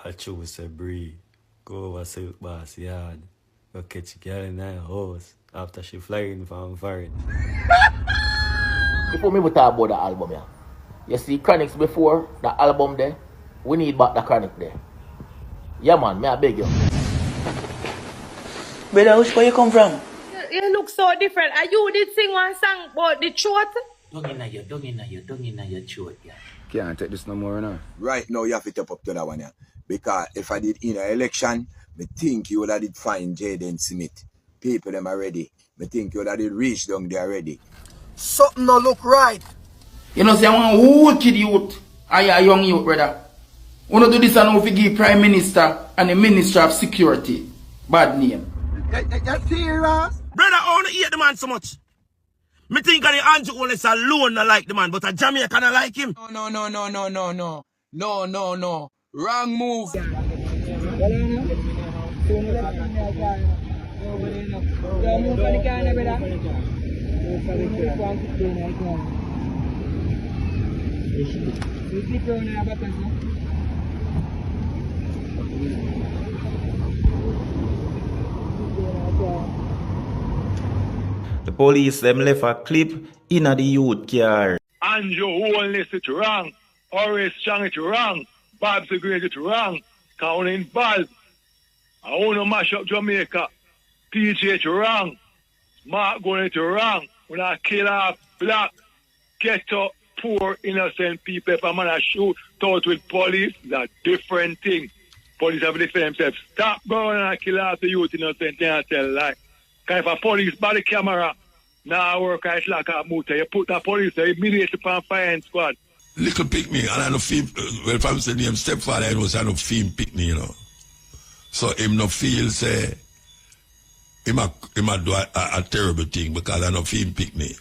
I choose a breed. Go over Silk Boss yard. Go catch a girl in her house after she flying from foreign. Before me we talk about the album, yeah. You see Chronics before the album there, we need back the Chronic there. Yeah man, may I beg you. Brother, where you come from? You look so different. Are you did sing one song about the throat? Don't in your throat, yeah. Can't take this no more now. Right now you have to step up to that one, yeah. Because if I did in an election, me think you would have did find Jaden Smith. People them are ready. Me think you would have did reach down there already. Something no look right. You know, say I want wicked youth, I a young youth, brother. We don't do this and we give Prime Minister and the Minister of Security bad name. You serious? Brother, I want to hate the man so much. Me think that the Andrew Holness alone not like the man, but a Jamaican not like him. No. Wrong move. The police them left a clip in the youth car. Andrew Holness it wrong. Horace Chang it wrong. Vybz Great it wrong. Counting Vybz. I want to mash up Jamaica. PJ it wrong. Mark going it wrong. When I kill off black, ghetto, poor, innocent people, if I'm going to shoot out with police, that's a different thing. Police have to defend themselves. Stop going and kill off the youth innocent and tell lie. Because if a police by the camera, now work it's like a muta. You put the police there immediately on fire squad. Little pick me, and I know feel, well, if I'm saying him stepfather, I know I know feel pick me, you know. So him no feel say, him a do a terrible thing because I know feel pick me.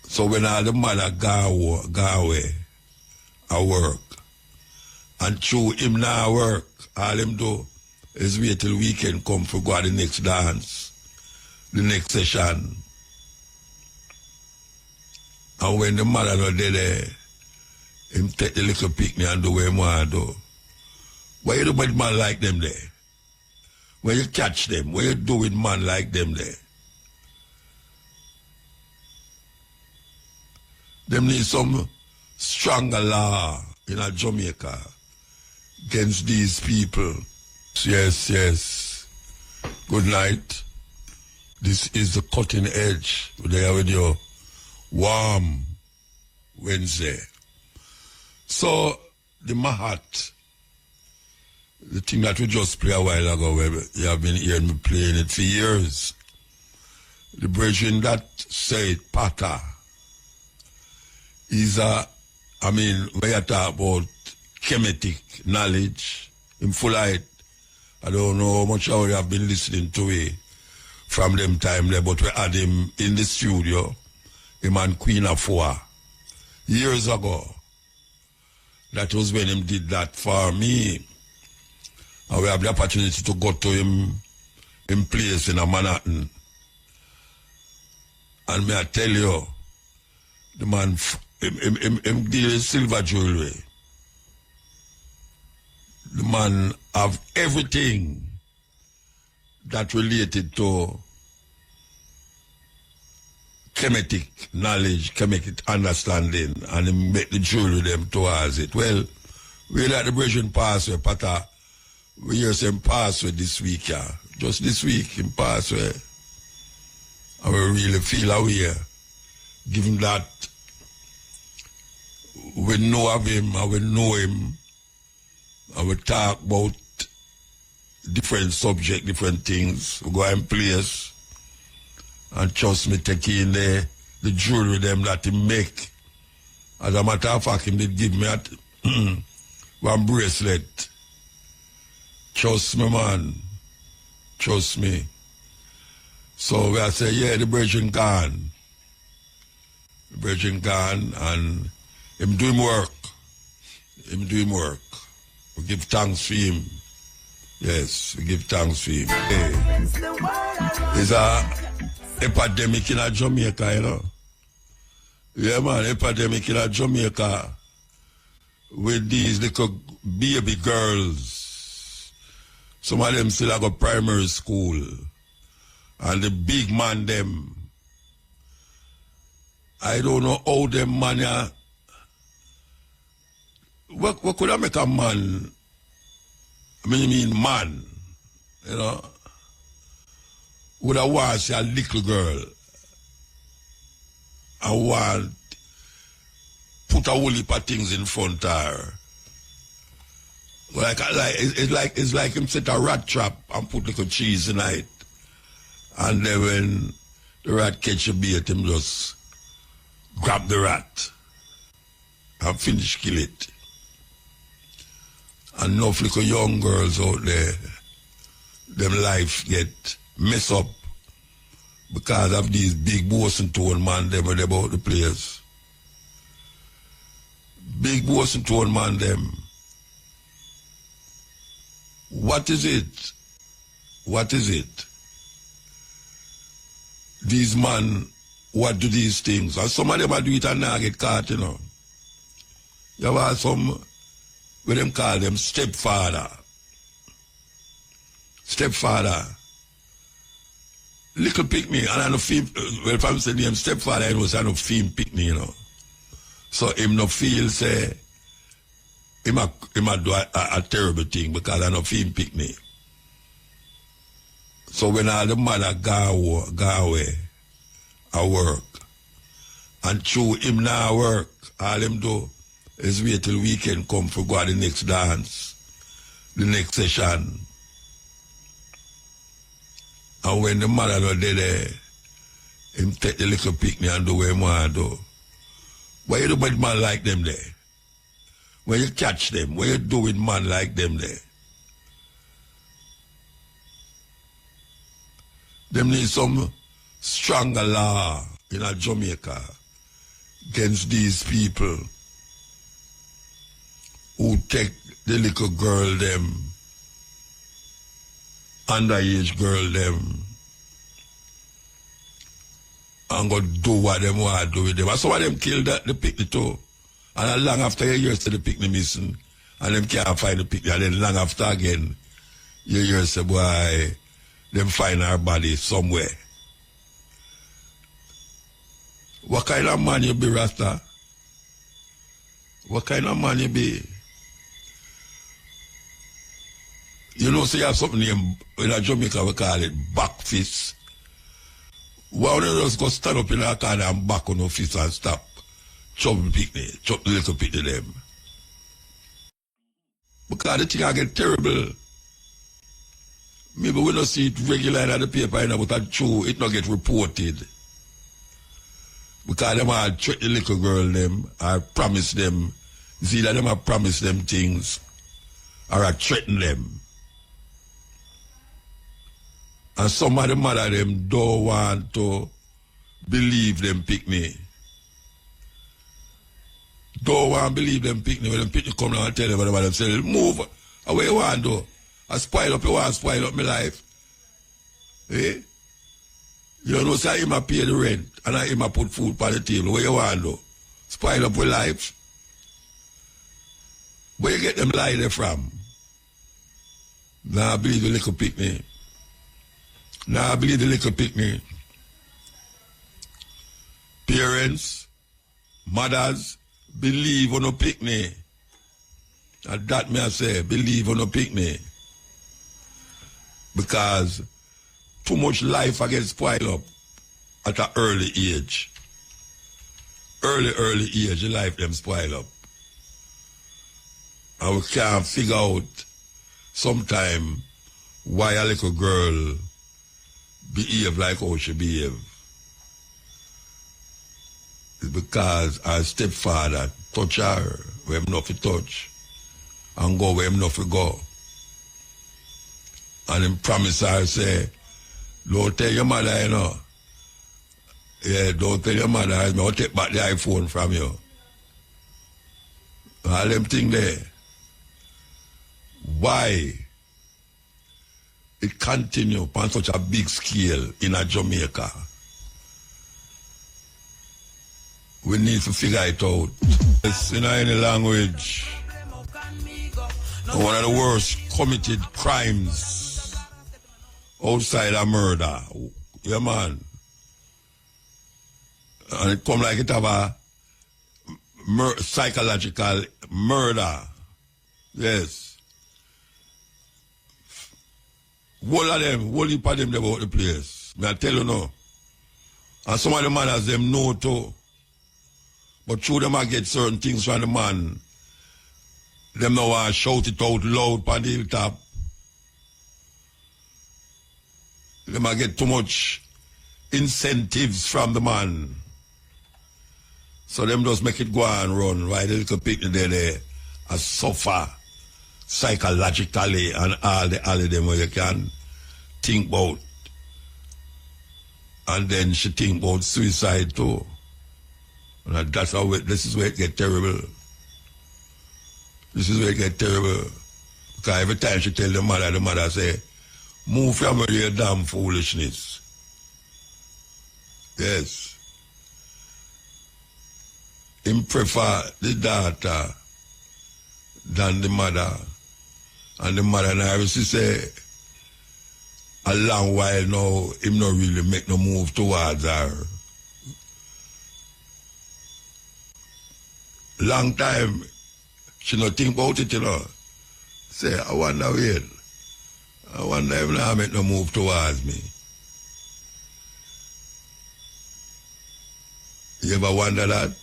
So when all the mother go away, I work. And through him now work, all him do is wait till weekend come for go to the next dance, the next session. And when the mother not there, him take the little picnic and do what he want to do. Why you do with man like them there? When you catch them, what you do with man like them there? Them need some stronger law in a Jamaica against these people. Yes. Good night. This is the cutting edge. There with your warm Wednesday. So the Mahat, the thing that we just played a while ago, where you have been hearing me playing it for years. The version that said Pata is when you talk about chemetic knowledge, in full light. I don't know how much you have been listening to it from them time there, but we had him in the studio, him and Queen of Four, years ago. That was when him did that for me. And we have the opportunity to go to him in place in Manhattan. And may I tell you, the man, him deal in silver jewelry. The man have everything that related to chemetic knowledge, chemetic understanding, and he make the jewelry them towards it. Well, we let the Brazilian pass with Pata. We hear him pass with this week, yeah. Just this week, him pass with. And we really feel aware, given that we know of him and we know him, and we talk about different subjects, different things. We go in place, and trust me, take in the jewelry them that he make. As a matter of fact, he did give me one bracelet. Trust me, man. Trust me. So we say, yeah, the Virgin gone. The Virgin gone, and him doing work. Him doing work. We give thanks for him. Yes, we give thanks for him. Hey. There's a epidemic in Jamaica, you know. Yeah, man, epidemic in Jamaica. with these little baby girls. Some of them still go primary school. And the big man them. I don't know how them man what could I make a man? I mean man, you know, would I want a little girl? I want put a whole heap of things in front of her. It's like him set a rat trap and put little cheese in it. And then when the rat catch a bait, him just grab the rat and finish kill it. And enough little young girls out there, them life get messed up because of these big boss and tone man them are about the place. Big boss and tone man them. What is it? What is it? These man, what do these things? And some of them are do it and now get caught, you know. You have some, what them call them, stepfather. Stepfather. Little pick-me, and I know feel, well, if I'm saying him stepfather, I know I know feel pick-me, you know. So him no feel, say, him a do a terrible thing because I know feel pick-me. So when all the mother go away, I work. And through him now work, all him do is wait till weekend come for go to the next dance, the next session. And when the mother not there, him take the little picnic and do what him want to do. Why you do with man like them there? When you catch them, what you do with man like them there? Them need some stronger law in a Jamaica against these people who take the little girl them, underage girl them, and go do what them want to do with them. And some of them kill the picnic too. And long after you hear say the picnic missing, and them can't find the picnic, and then long after again, you hear say, boy, them find our body somewhere. What kind of man you be, Rasta? What kind of man you be? You know, say you have something named, in a Jamaica we call it back fist. Why don't you just go stand up in a corner and back on your fist and stop? Chop the picnic, chop the little picnic them. Because the thing I get terrible. Maybe we don't see it regular in the paper, but that's true, it not get reported. Because them all trick the little girl them, or promise them, see that them have promised them things, or I threaten them. And some of the mother them don't want to believe them picnic. Don't want to believe them picnic. When them picnic come down and tell them about themselves, move, away you want to. I spoil up, you want to spoil up my life. Eh? You know, say him a pay the rent and I him a put food on the table. What you want to do? Spoil up your life. Where you get them lie there from? Now I believe the little picnic. Now I believe the little picnic. Parents, mothers, believe on a picnic. And that me I say, believe on a picnic. Because too much life I get spoiled up at an early age. Early age, the life them spoil up. And we can't figure out sometime why a little girl behave like how she behave. It's because her stepfather touch her where him not to touch and go where him not to go. And him promise her, say, don't tell your mother, you know. Yeah, don't tell your mother, I'll take back the iPhone from you. All them things there. Why it continue on such a big scale in a Jamaica? We need to figure it out. It's in any language. One of the worst committed crimes outside of murder. Yeah, man. And it come like it have a psychological murder. Yes. All of them, all heap of them about the place. I tell you now. And some of the manners them know too. But through them I get certain things from the man. Them now want to shout it out loud on the hilltop. Them I get too much incentives from the man. So them just make it go and run while the little picnic there and suffer psychologically and all the them where you can think about. And then she think about suicide too. And that's how this is where it get terrible. This is where it get terrible. Because every time she tell the mother say, move from where your damn foolishness. Yes. Him prefer the daughter than the mother. And the mother now she say, a long while now, him not really make no move towards her. Long time, she not think about it, you know. Say, I wonder wait. I wonder if now make no move towards me. You ever wonder that?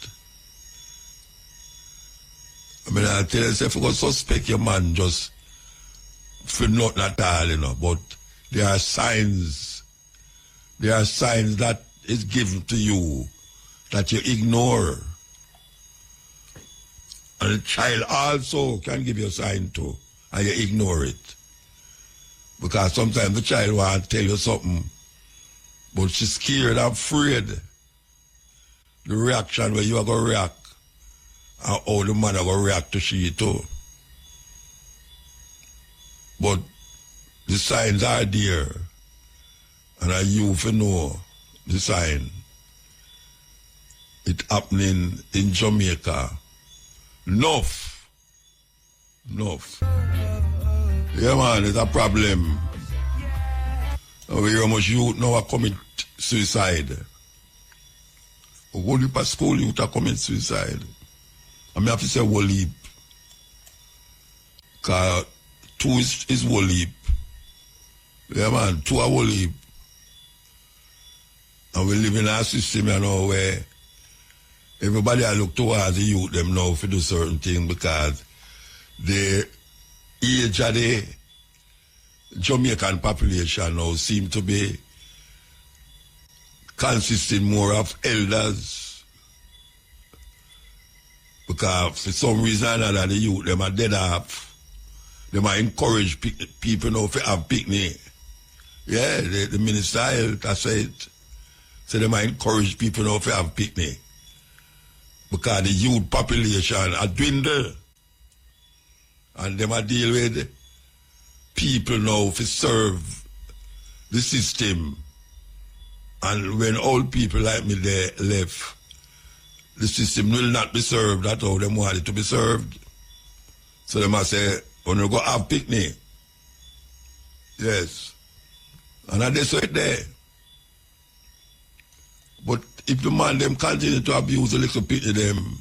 I mean, I tell you, if you go suspect your man just for nothing at all, you know, but there are signs that is given to you that you ignore. And the child also can give you a sign too, and you ignore it. Because sometimes the child wants to tell you something, but she's scared and afraid. The reaction where you are going to react, and how the man are going to react to she too. But the signs are there, and you for know the sign. It happening in Jamaica. Enough. Yeah, man, it's a problem. We hear how much youth now are commit suicide. Whole heap of school youth are commit suicide. I mean, I have to say whole heap. Because 2 is whole heap. Yeah, man, 2 are whole heap. And we live in a system, you know, where everybody I look towards the youth them now to do certain things because the age of the Jamaican population now seem to be consisting more of elders. Because for some reason or another, the youth them are dead off. They might encourage people now to have picnic. Yeah, the minister has said, so they might encourage people now to have picnic. Because the youth population are dwindled. And they might deal with people now to serve the system. And when old people like me they left, the system will not be served at how they want it to be served. So they must say, when you go have picnic. Yes. And I just it there. But if the man them continue to abuse the little picnic them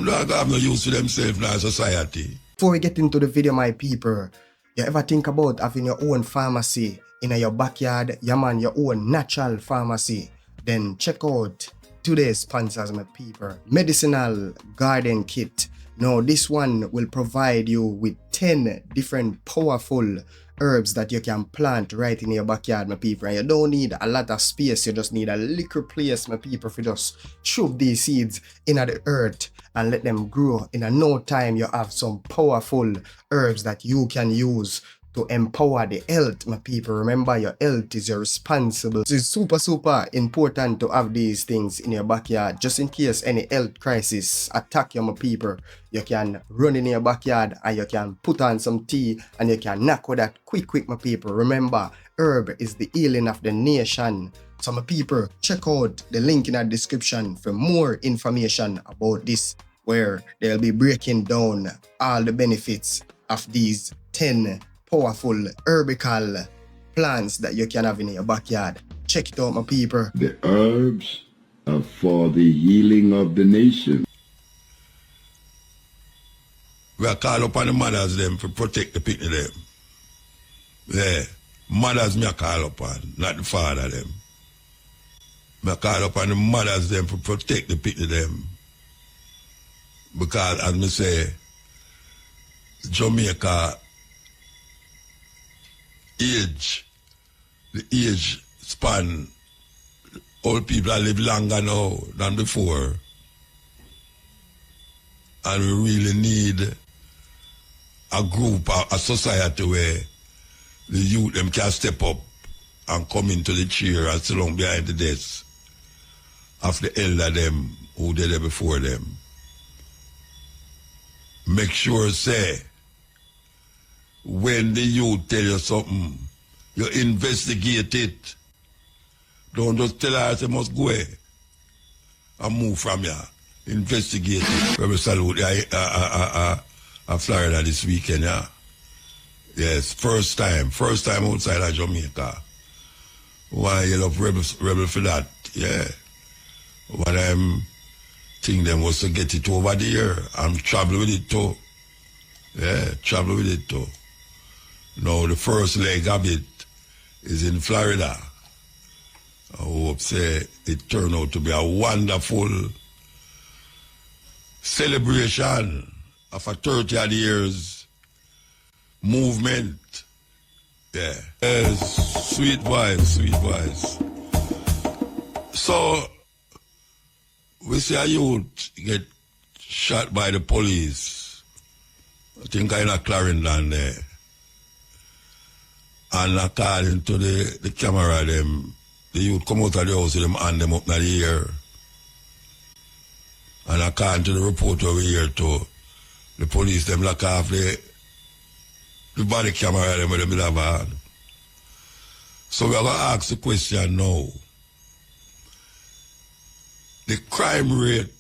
don't have no use for themselves in our society. Before we get into the video, my people, you ever think about having your own pharmacy in your backyard? Yeah, man, your own natural pharmacy. Then check out today's sponsors, my people. Medicinal Garden Kit. Now, this one will provide you with 10 different powerful herbs that you can plant right in your backyard, my people. And you don't need a lot of space, you just need a little place, my people, for just shove these seeds in the earth and let them grow. In no time, you have some powerful herbs that you can use to empower the health, my people. Remember, your health is your responsible. So it's super important to have these things in your backyard, just in case any health crisis attack you, my people. You can run in your backyard and you can put on some tea and you can knock with that quick, my people. Remember, herb is the healing of the nation. So my people, check out the link in the description for more information about this where they'll be breaking down all the benefits of these 10 powerful herbal plants that you can have in your backyard. Check it out, my people. The herbs are for the healing of the nation. We are called upon the mothers them to protect the picnic them. Yeah. Mothers me are called upon, not the father them. Me are called upon the mothers them to protect the picnic them. Because as me say, Jamaica the age span, old people live longer now than before. And we really need a group, a society where the youth them can step up and come into the chair and sit down behind the desk of the elder them who did it before them. Make sure, say, when the youth tell you something, you investigate it. Don't just tell her you must go away and move from here. Investigate it. We salute Florida this weekend, yeah. Yes, first time outside of Jamaica. Why you love rebel for that, yeah. What I'm think them was to get it over there and travel with it too. Yeah, travel with it too. Now the first leg of it is in Florida. I hope say it turned out to be a wonderful celebration of a 30 years movement. Yeah. Yes, sweet voice. So we see a youth get shot by the police. I think in a Clarendon there. And according to the camera, the youth come out of the house with them hand them up in the air. And according to the report over here too, the police them lock off the body camera them with the middle of hand. So we are going to ask the question now. The crime rate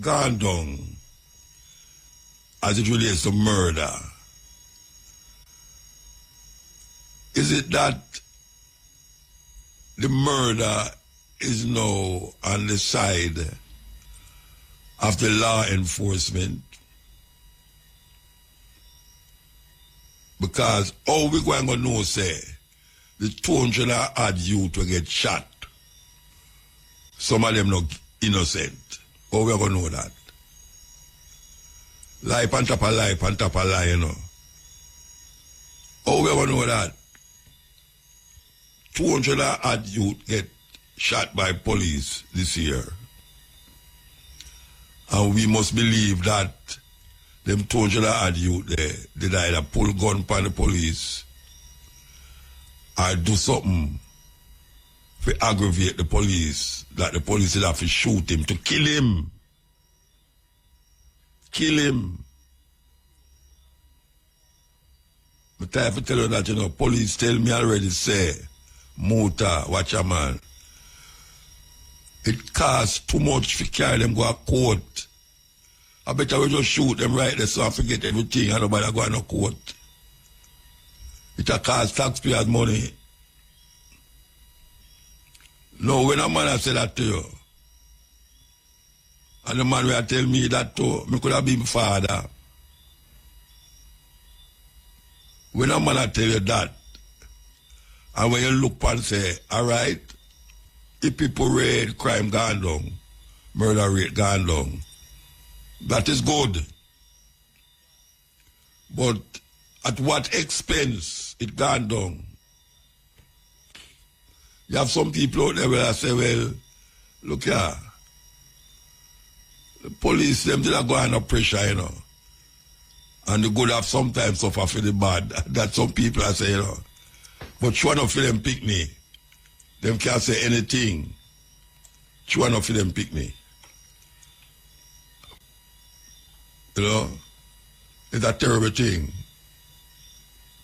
gone down as it relates to murder. Is it that the murder is now on the side of the law enforcement? Because how we going to know, say, the 200 odd youth will get shot. Some of them not innocent. How we going to know that? Life on top of life on top of life, you know. How we going to know that? 200 odd youth get shot by police this year. And we must believe that them 200 odd youth they either pull gun upon the police or do something to aggravate the police, that the police will have to shoot him, to kill him. Kill him. But I have to tell you that, you know, police tell me already, say, muta, watch a man. It costs too much to carry them go to court. I bet I will just shoot them right there so I forget everything and nobody go to court. It costs taxpayers money. No, when a man has said that to you, and the man will tell me that too, me could have been my father. When a man tell you that, and when you look and say, all right, if people rate crime gone down, murder rate gone down, that is good. But at what expense it gone down? You have some people out there where I say, well, look here, the police, them did not go under pressure, you know. And the good have sometimes suffer for the bad. That some people are saying, you know. But sure enough for them pick me. Them can't say anything. Sure enough for them pick me. You know? It's a terrible thing.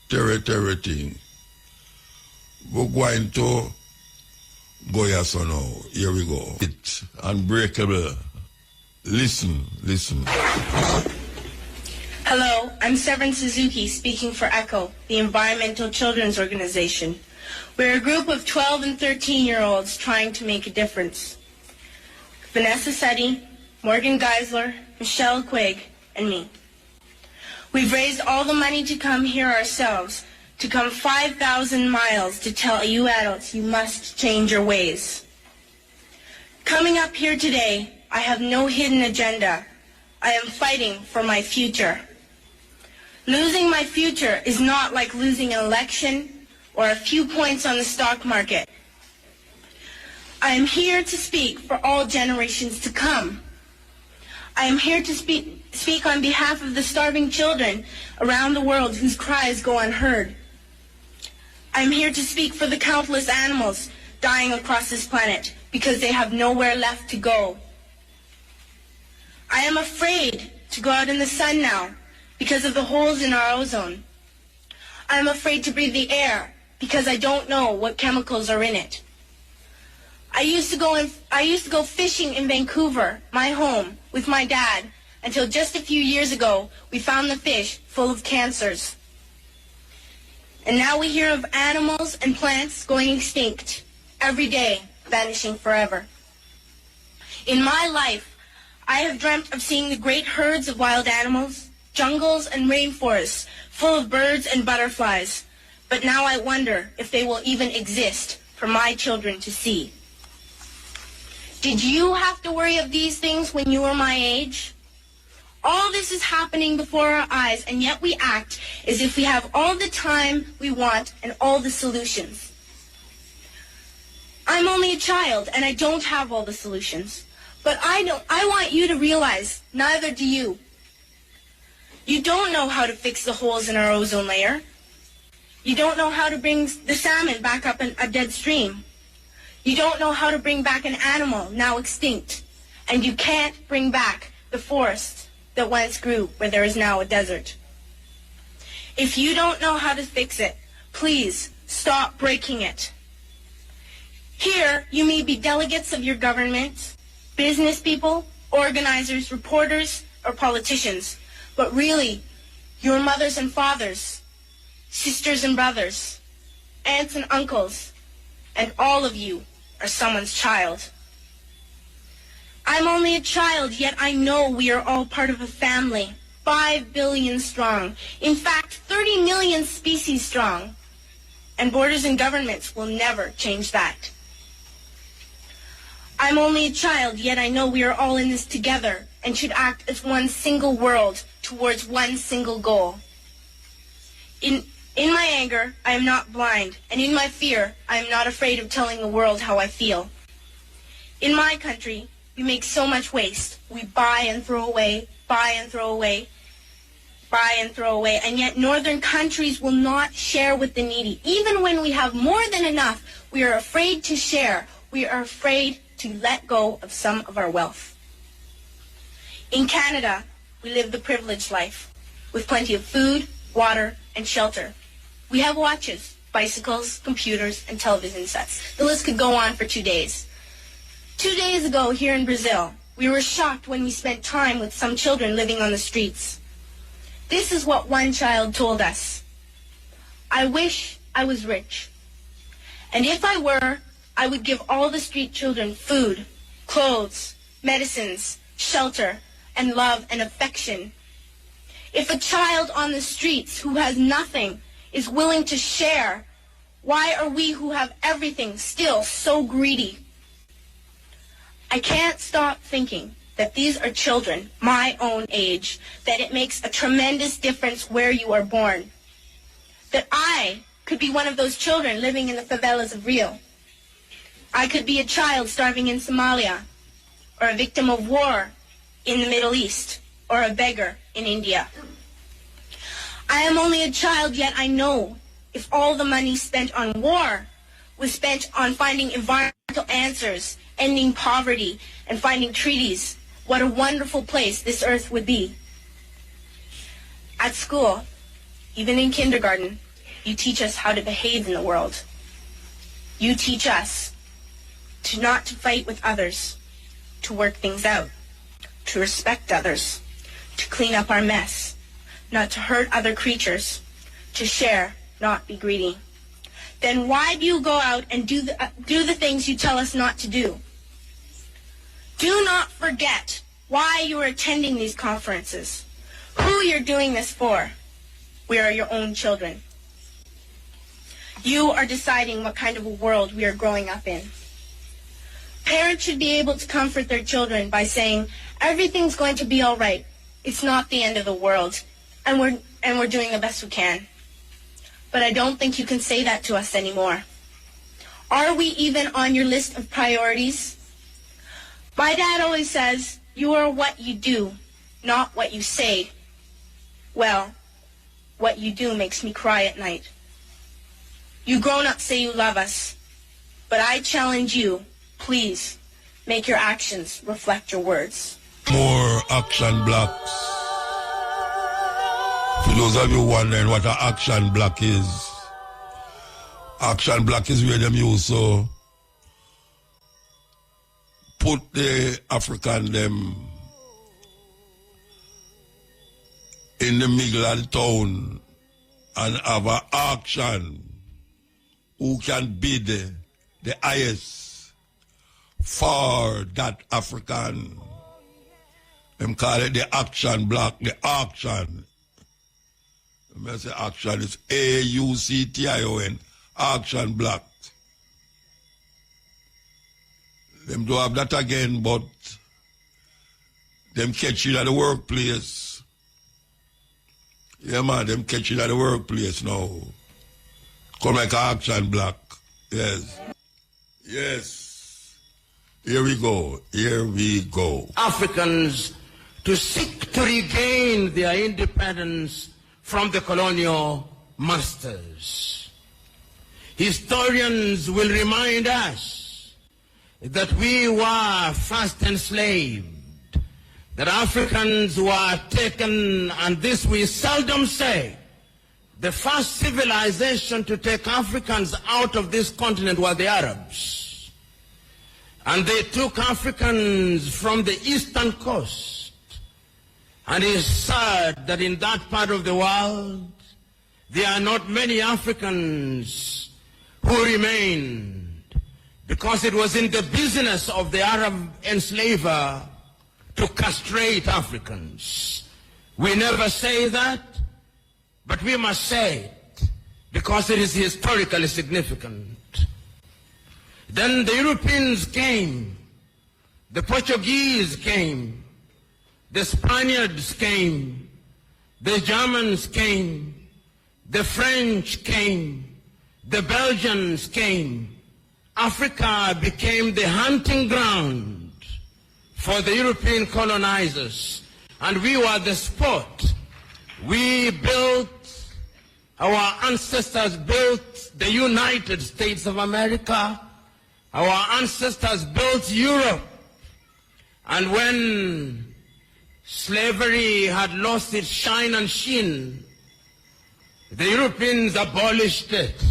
Terrible thing. We're going to go here so now. Here we go. It's unbreakable. Listen. Hello, I'm Severin Suzuki speaking for ECHO, the Environmental Children's Organization. We're a group of 12 and 13-year-olds trying to make a difference. Vanessa Seti, Morgan Geisler, Michelle Quigg, and me. We've raised all the money to come here ourselves, to come 5,000 miles to tell you adults you must change your ways. Coming up here today, I have no hidden agenda. I am fighting for my future. Losing my future is not like losing an election or a few points on the stock market. I am here to speak for all generations to come. I am here to speak on behalf of the starving children around the world whose cries go unheard. I am here to speak for the countless animals dying across this planet because they have nowhere left to go. I am afraid to go out in the sun now because of the holes in our ozone. I am afraid to breathe the air because I don't know what chemicals are in it. I used to go fishing in Vancouver, my home, with my dad, until just a few years ago we found the fish full of cancers. And now we hear of animals and plants going extinct, every day vanishing forever. In my life, I have dreamt of seeing the great herds of wild animals, jungles and rainforests full of birds and butterflies. But now I wonder if they will even exist for my children to see. Did you have to worry of these things when you were my age? All this is happening before our eyes, and yet we act as if we have all the time we want and all the solutions. I'm only a child, and I don't have all the solutions. But I want you to realize, neither do you. You don't know how to fix the holes in our ozone layer. You don't know how to bring the salmon back up in a dead stream. You don't know how to bring back an animal now extinct. And you can't bring back the forest that once grew where there is now a desert. If you don't know how to fix it, please stop breaking it. Here, you may be delegates of your government, business people, organizers, reporters, or politicians, but really, your mothers and fathers, sisters and brothers, aunts and uncles, and all of you are someone's child. I'm only a child, yet I know we are all part of a family, 5 billion strong, in fact 30 million species strong, and borders and governments will never change that. I'm only a child, yet I know we are all in this together and should act as one single world towards one single goal. In my anger, I am not blind, and in my fear, I am not afraid of telling the world how I feel. In my country, we make so much waste. We buy and throw away, buy and throw away, buy and throw away, and yet northern countries will not share with the needy. Even when we have more than enough, we are afraid to share. We are afraid to let go of some of our wealth. In Canada, we live the privileged life, with plenty of food, water, and shelter. We have watches, bicycles, computers, and television sets. The list could go on for 2 days. 2 days ago, here in Brazil, we were shocked when we spent time with some children living on the streets. This is what one child told us. I wish I was rich. And if I were, I would give all the street children food, clothes, medicines, shelter, and love and affection. If a child on the streets who has nothing is willing to share, why are we who have everything still so greedy? I can't stop thinking that these are children my own age, that it makes a tremendous difference where you are born. That I could be one of those children living in the favelas of Rio. I could be a child starving in Somalia, or a victim of war in the Middle East, or a beggar in India. I am only a child, yet I know if all the money spent on war was spent on finding environmental answers, ending poverty, and finding treaties, what a wonderful place this earth would be. At school, even in kindergarten, you teach us how to behave in the world. You teach us not to fight with others, to work things out, to respect others, to clean up our mess, not to hurt other creatures, to share, not be greedy. Then why do you go out and do the things you tell us not to do? Do not forget why you are attending these conferences, who you're doing this for. We are your own children. You are deciding what kind of a world we are growing up in. Parents should be able to comfort their children by saying, everything's going to be all right. It's not the end of the world, and we're doing the best we can. But I don't think you can say that to us anymore. Are we even on your list of priorities? My dad always says, you are what you do, not what you say. Well, what you do makes me cry at night. You grown-ups say you love us, but I challenge you, please, make your actions reflect your words. More action blocks. For those of you wondering what an action block is, action block is where them use so put the African them in the middle of the town and have an auction who can bid the highest for that African. Them call it the action block, the auction. When I say action, it's A-U-C-T-I-O-N, auction block. Them do have that again, but them catch it at the workplace. Yeah, man, them catch it at the workplace now. Come like an action block. Yes. Yes. Here we go. Here we go. Africans to seek to regain their independence from the colonial masters. Historians will remind us that we were first enslaved, that Africans were taken, and this we seldom say. The first civilization to take Africans out of this continent were the Arabs. And they took Africans from the eastern coast. And it's sad that in that part of the world, there are not many Africans who remained, because it was in the business of the Arab enslaver to castrate Africans. We never say that, but we must say it because it is historically significant. Then the Europeans came, the Portuguese came, the Spaniards came, the Germans came, the French came, the Belgians came. Africa became the hunting ground for the European colonizers, and we were the sport. We built, our ancestors built the United States of America. Our ancestors built Europe. And when slavery had lost its shine and sheen, the Europeans abolished it.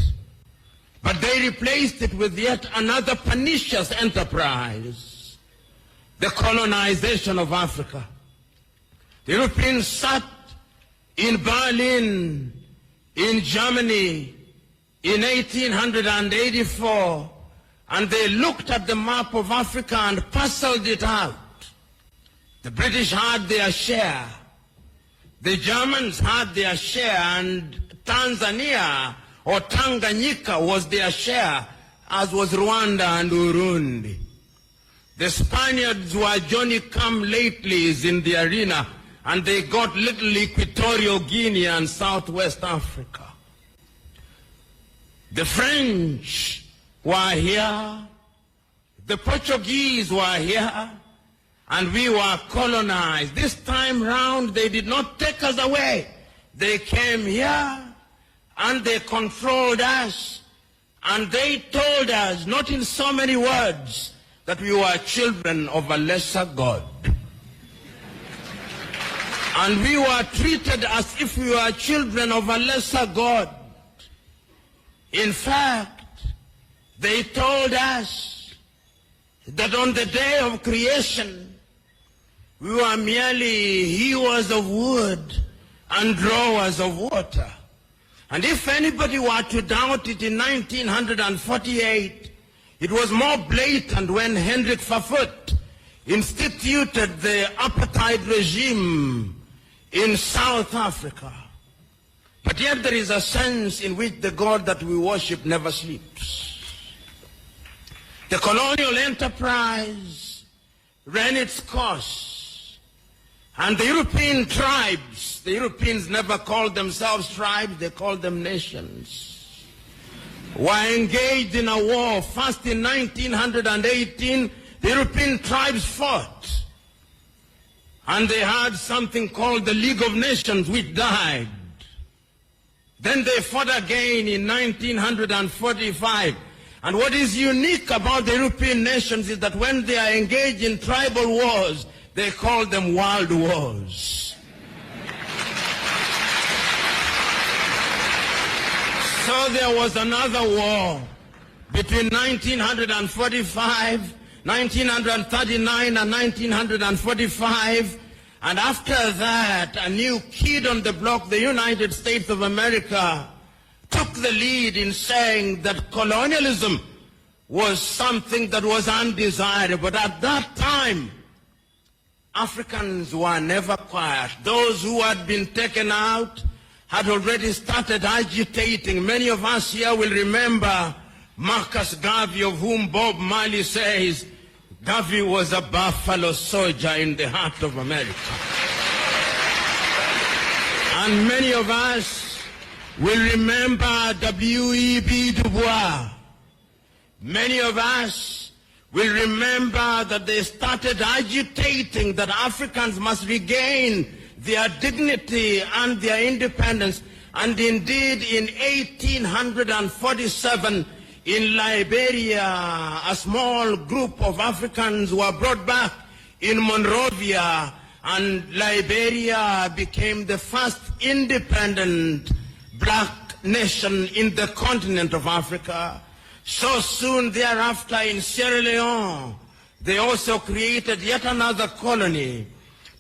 But they replaced it with yet another pernicious enterprise, the colonization of Africa. The Europeans sat in Berlin, in Germany, in 1884, and they looked at the map of Africa and parceled it out. The British had their share, the Germans had their share, and Tanzania or Tanganyika was their share, as was Rwanda and Burundi. The Spaniards were Johnny-come-latelys in the arena, and they got little Equatorial Guinea and Southwest Africa. The French were here, the Portuguese were here, and we were colonized. This time round, they did not take us away. They came here, and they controlled us, and they told us, not in so many words, that we were children of a lesser God. And we were treated as if we were children of a lesser God. In fact, they told us that on the day of creation, We were merely hewers of wood and drawers of water. And if anybody were to doubt it in 1948, it was more blatant when Hendrik Verwoerd instituted the apartheid regime in South Africa. But yet there is a sense in which the God that we worship never sleeps. The colonial enterprise ran its course, and the European tribes, the Europeans never called themselves tribes, they called them nations, were engaged in a war. First in 1918, the European tribes fought, and they had something called the League of Nations, which died. Then they fought again in 1945. And what is unique about the European nations is that when they are engaged in tribal wars, they call them world wars. So there was another war between 1945, 1939 and 1945. And after that, a new kid on the block, the United States of America, took the lead in saying that colonialism was something that was undesirable. But at that time, Africans were never quiet. Those who had been taken out had already started agitating. Many of us here will remember Marcus Garvey, of whom Bob Marley says, Garvey was a buffalo soldier in the heart of America. And many of us will remember W.E.B. Du Bois. Many of us will remember that they started agitating that Africans must regain their dignity and their independence. And indeed, in 1847, in Liberia, a small group of Africans were brought back in Monrovia, and Liberia became the first independent black nation in the continent of Africa. So soon thereafter in Sierra Leone, they also created yet another colony.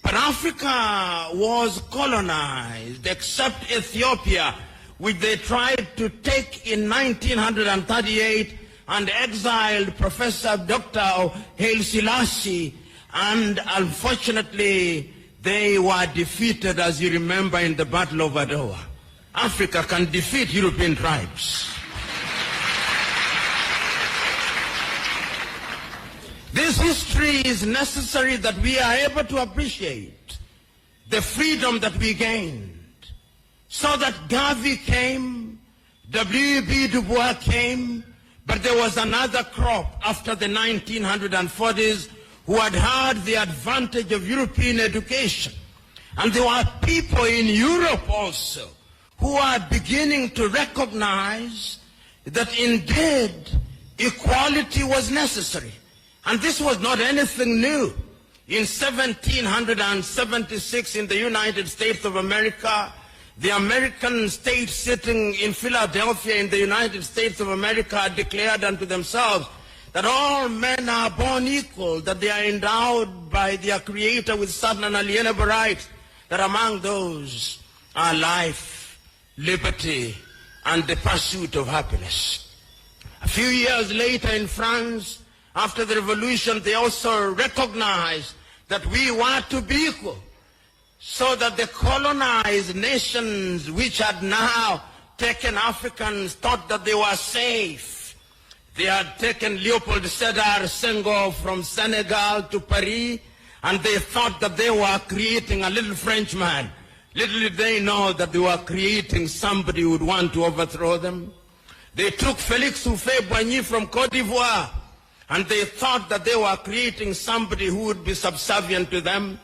But Africa was colonized, except Ethiopia, which they tried to take in 1938 and exiled Professor Dr. Haile Selassie. And unfortunately, they were defeated, as you remember, in the Battle of Adwa. Africa can defeat European tribes. This history is necessary that we are able to appreciate the freedom that we gained. So that Garvey came, W.E.B. Du Bois came, but there was another crop after the 1940s who had had the advantage of European education. And there were people in Europe also who are beginning to recognize that indeed equality was necessary. And this was not anything new. In 1776 in the United States of America, the American state sitting in Philadelphia in the United States of America declared unto themselves that all men are born equal, that they are endowed by their Creator with certain unalienable rights, that among those are life, liberty, and the pursuit of happiness. A few years later in France, after the revolution, they also recognized that we were to be equal, so that the colonized nations which had now taken Africans thought that they were safe. They had taken Leopold Sédar Senghor from Senegal to Paris, and they thought that they were creating a little Frenchman. Little did they know that they were creating somebody who would want to overthrow them. They took Félix Houphouët-Boigny from Côte d'Ivoire, and they thought that they were creating somebody who would be subservient to them.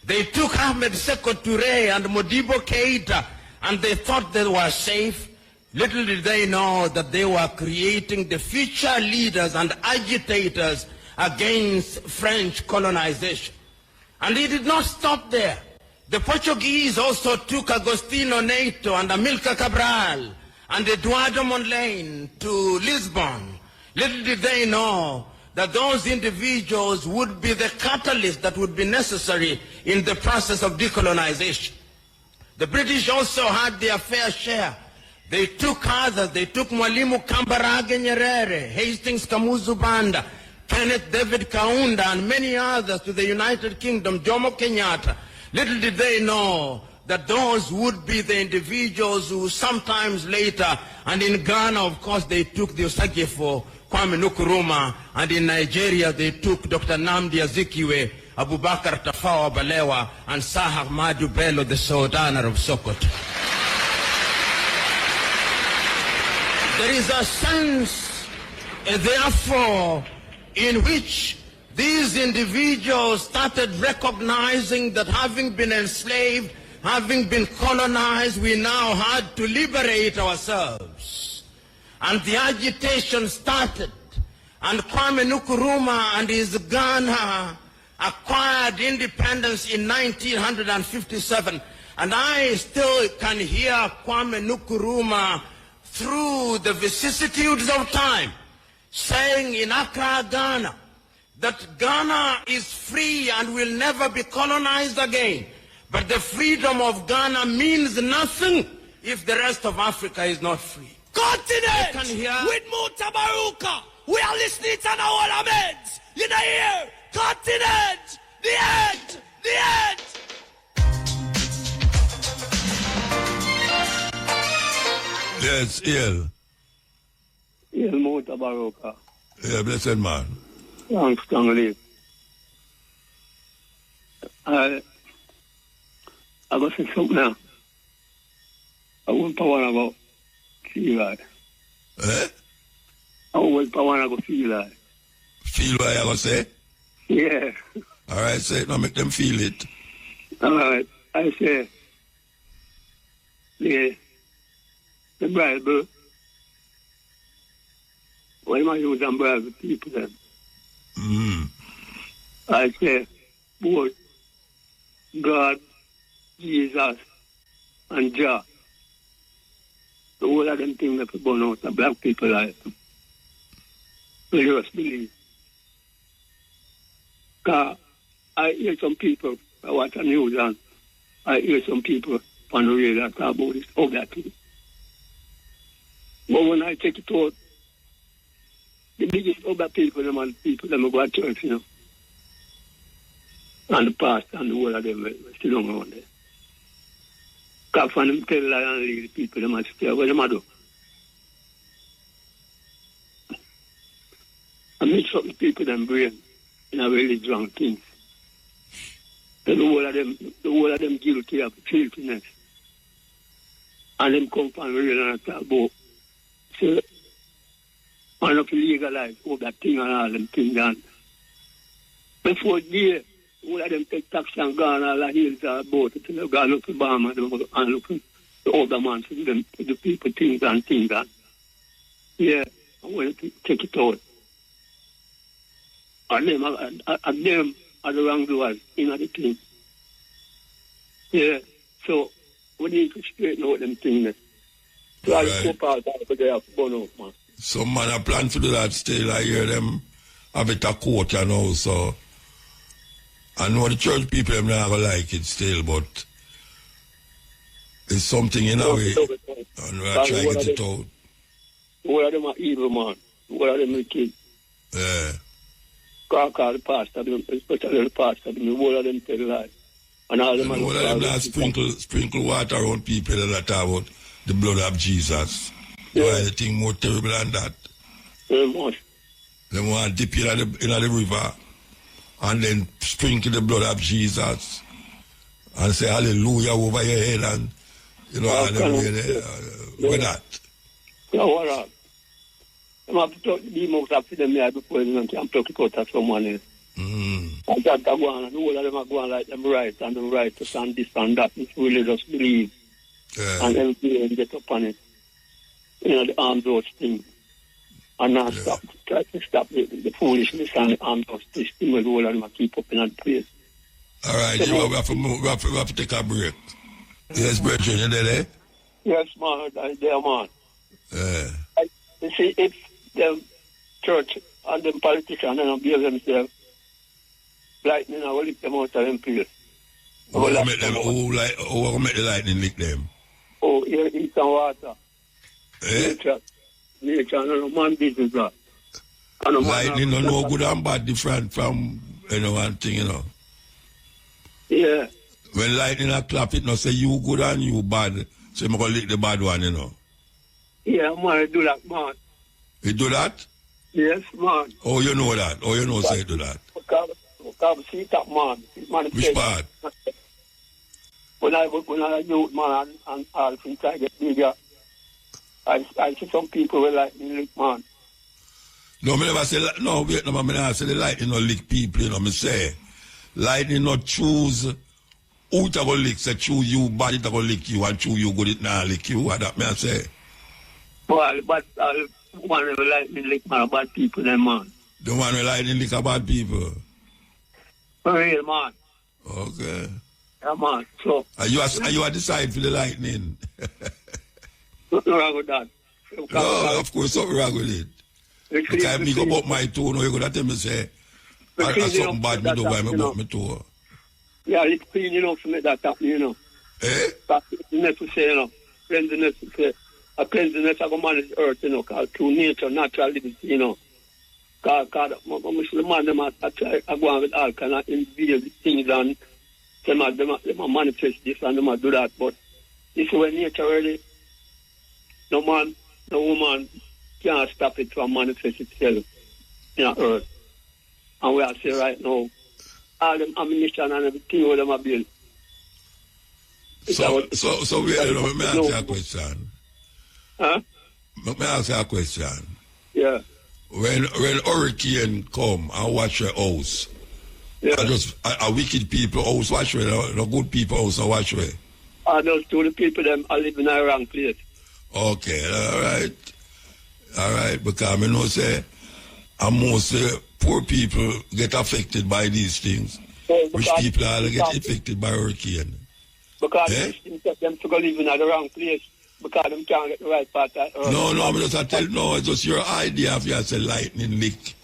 They took Ahmed Sékou Touré and Modibo Keïta, and they thought they were safe. Little did they know that they were creating the future leaders and agitators against French colonization. And it did not stop there. The Portuguese also took Agostinho Neto and Amilcar Cabral and Eduardo Mondlane to Lisbon. Little did they know that those individuals would be the catalyst that would be necessary in the process of decolonization. The British also had their fair share. They took others. They took Mwalimu Kambarage Nyerere, Hastings Kamuzu Banda, Kenneth David Kaunda, and many others to the United Kingdom, Jomo Kenyatta. Little did they know that those would be the individuals who sometimes later, and in Ghana, of course, they took the Osagefo, Kwame Nkrumah, and in Nigeria, they took Dr. Nnamdi Azikiwe, Abubakar Tafawa Balewa, and Sir Ahmadu Bello, the Sultana of Sokoto. There is a sense, therefore, in which these individuals started recognizing that having been enslaved, having been colonized, we now had to liberate ourselves. And the agitation started. And Kwame Nkrumah and his Ghana acquired independence in 1957. And I still can hear Kwame Nkrumah through the vicissitudes of time saying in Accra, Ghana, that Ghana is free and will never be colonized again. But the freedom of Ghana means nothing if the rest of Africa is not free. Continent with Mutabaruka. We are listening to our Ahmeds. You know here. Continent. The end. The end. Yes, ill. Il Mutabaruka. Yeah, blessed man. Thanks, strongly. I go say something now. I want to go feel like. Eh? I want to go feel like. Feel what I go say? Yeah. All right, say it. Now make them feel it. All right. I say, the Bible, why am I using Bible people then? I say, both God, Jesus, and Jah, the whole of them things that burn out the black people life. We just believe. Because I hear some people, I watch the news and I hear some people on the radio talk about this, all that thing. But when I take it out, the biggest other people, them and people, them go to church, you know. And the pastor and the whole of them still don't around there. Because when them tell lie and leave the people, them must stay. What them do? I mix up the people them brain in a really wrong things. The whole of them guilty of filthiness. And them come from real and talk about. So, I'm not legalize all that thing and all them things done. Before there, all of them take tax and go on all the hills are about it. They go look to Bama and look to the older man to them, to the people things and things and. Yeah, I want to take it out. And them are the wrong doers in the thing. Yeah, so we need to straighten out them things. So I just hope out that they have burn out, man. Some man a plan to do that still. I hear them have it a court, you know, so I know the church people them not gonna like it still, but it's something in a way. And we are trying to get it out. One of them are evil, man. One of them are kids. Yeah. Call the pastor, especially the pastor, the whole of them tell lies. And all them all of them not sprinkle water on people that talk about the blood of Jesus. Yeah. Why the thing more terrible than that? Very much. They want to dip in the river and then sprinkle the blood of Jesus and say hallelujah over your head and you know, with that. Yeah, what up? I'm have to talk to the most of them here before I'm talking about someone else. I got to go on and all of them are going like them right and them right to stand this and that and really just believe. And everything and get up on it. You know, the armed those things. And not try to stop the foolishness and the armed those things where all of them keep up in that place. All right, so we have to take a break. Yes, brethren, you there? Yes, man, I'm there, man. Yeah. You see, if the church And them politicians don't behave themselves. Lightning, I will lick them out of them place. Who will make the lightning lick them? Oh, here, eat some water. Eh? Nature, no man business, that. Lightning don't know good and bad different from, one thing, Yeah. When lightning a clap, it not say you good and you bad. So I'm going to lick the bad one, Yeah, man, I do that, man. You do that? Yes, man. Oh, you know that? Oh, you know say you do that? Because see that, man. Which part? When I youth, man, and all things I get bigger, I see some people will like me lick, man. No, I never say, no, wait, no, I never say the lightning not lick people, I say, lightning not choose who it go lick, say choose you, bad it go lick you, and choose you good it not lick you, what that may I say? Well, but one will like me lick, man, bad people, then, man. The one will lightning lick bad people? For real, man. Okay. Yeah, man, so. Are you decide for the lightning? Nothing wrong with that. No, of course, something wrong with it. Because I make about my toe, no, you're going to tell me, say, something bad me do by me about my toe. Yeah, it's clean enough to make that happen, Eh? That's necessary, Cleanliness to say. A cleanliness I go manage earth, because through nature, natural liberty, Because the man, I go on with all kind of invade things and them manifest this and them do that. But this is when nature really, no man, no woman can't stop it from manifest itself in the earth. And we are saying right now, all them ammunition and everything where them are built. So wait, let me ask you a question. Huh? Let me ask you a question. Yeah. When hurricane come and watch your house, yeah. A wicked people house watch way, the good people house watch way. Those two the people them are living in the wrong place. Okay, all right, because I know say, most poor people get affected by these things. Rich people are get affected by hurricane. Because them to go live in the wrong place. Because them can't get the right part of earth. No, it's just your idea of you say lightning lick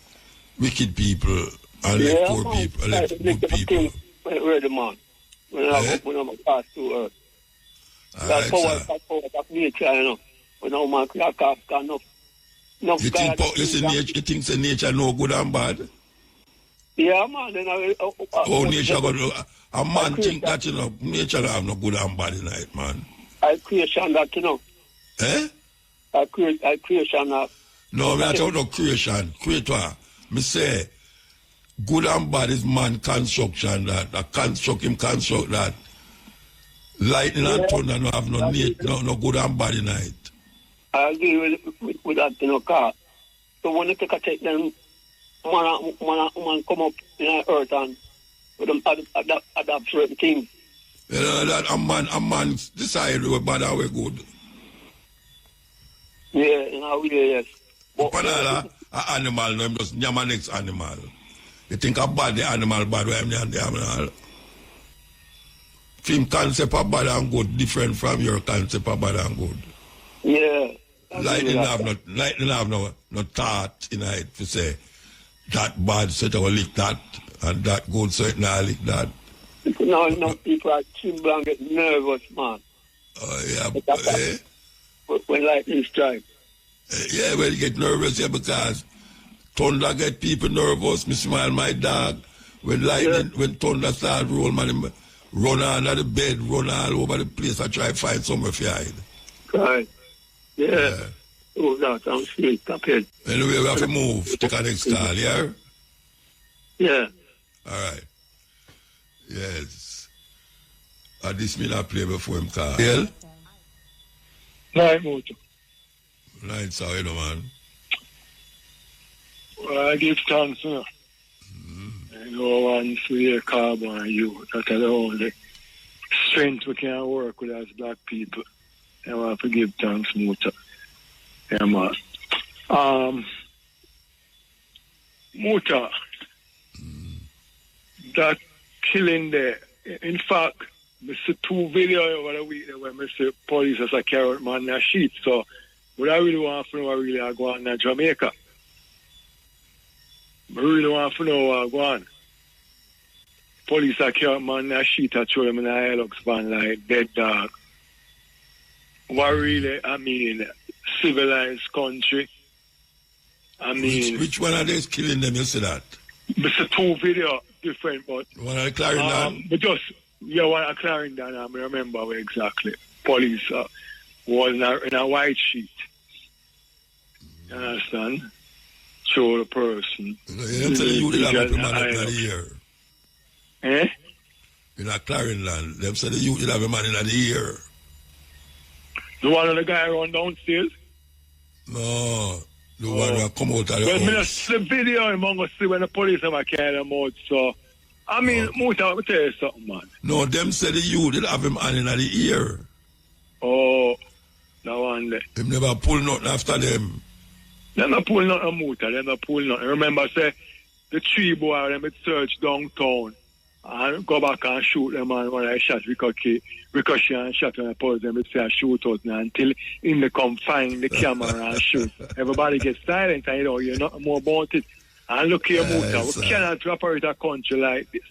wicked people and let poor people, let good people. Ready, man. When I pass through earth. That's power of nature, When no man can't enough. You think say nature no good and bad? Yeah, man. Then nature good. A man think that, nature have no good and bad in it, man. I creation that, Eh? I creation that. No, I'm not talking about creation. Creator. Me say, good and bad is man construction that. Construct that. Lightning and thunder no have no good and bad in it. I agree with that, car. So when you take them, man come up in the earth and with them adapt certain things. That a man decide we're bad or we're good. Yeah, in a way, yes. But an animal, no, just nyama next animal. You think a bad the animal bad, where the animal. Film concept of bad and good different from your concept of bad and good. Yeah. Lightning have no thought in it to say that bad, so it will lick that, and that good, so it not lick that. No, people are tremble and get nervous, man. Oh, yeah. When lightning strikes. Yeah, when you get nervous, because thunder get people nervous. Me smile my dog. When lightning, when thunder start roll, man, run under the bed, run all over the place. I try to find somewhere to hide. Right. Yeah. Oh, that sounds sweet. Anyway, we have to move. Take our next call, yeah? Yeah. All right. Yes. This me not play before him call. Yeah? Right, Muta. Right, sorry, no, man. Well, I give thanks, I want to hear carbon and you. That's the only strength we can work with as black people. I want to give thanks, Muta. Yeah, man. Muta, that killing there, in fact, I see 2 videos over the week where I see police as a carrot man in a sheet. So, what I really want to know, I really go on to Jamaica. I really want to know what go on. Police are carrying man a sheet and throw them in a Hilux van like dead dog. What really, I mean, civilized country. I mean... Which one are they killing them, you see that? It's a two video, different, but... One at Clarendon? But just, one at Clarendon, I remember where exactly. Police was in a white sheet. You understand? Show the person. You don't tell you did have a man in the ear. Eh? In a Clarendon, them say the youth did have a man in the ear. The one of the guy run downstairs? No, the one who come out of the well, house. The video I'm going to see when the police have carried them out, so... I mean, Muta, let me tell you something, man. No, them say the youth did have him hand in the ear. Oh, no one there. Him never pull nothing after them. They not pull nothing, Muta, they not pull nothing. Remember, say, the three boy, them search downtown and go back and shoot them, and when I shot ricochet and shot when I pose them, it's a shootout now until in the come find the camera and shoot. Everybody gets silent and you know more about it. And look here, Muta, we cannot operate a country like this.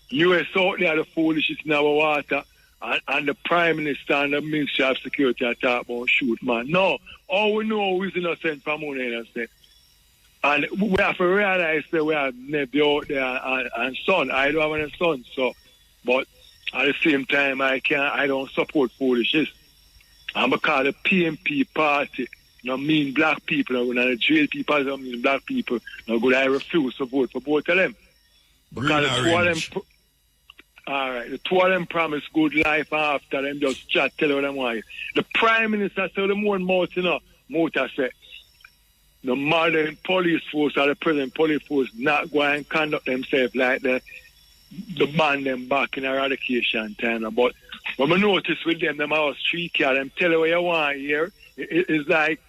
US out there, the foolishness in our water, and the Prime Minister and the Ministry of Security are talking about shoot, man. No, all we know is innocent from money, innocent. And we have to realize that we have nephew out there and son. I don't have any son, so. But at the same time, I don't support foolishness. And because the PMP party, mean black people, and the jail people don't mean black people, I refuse to vote for both of them. Because the two of them, the two of them promise good life after them just chat, tell them why. The Prime Minister said the more mouth, Muta said, the modern police force or the present police force not going and conduct themselves like the ban them back in eradication time. But when I notice with them house street car, them tell you what you want here, it's like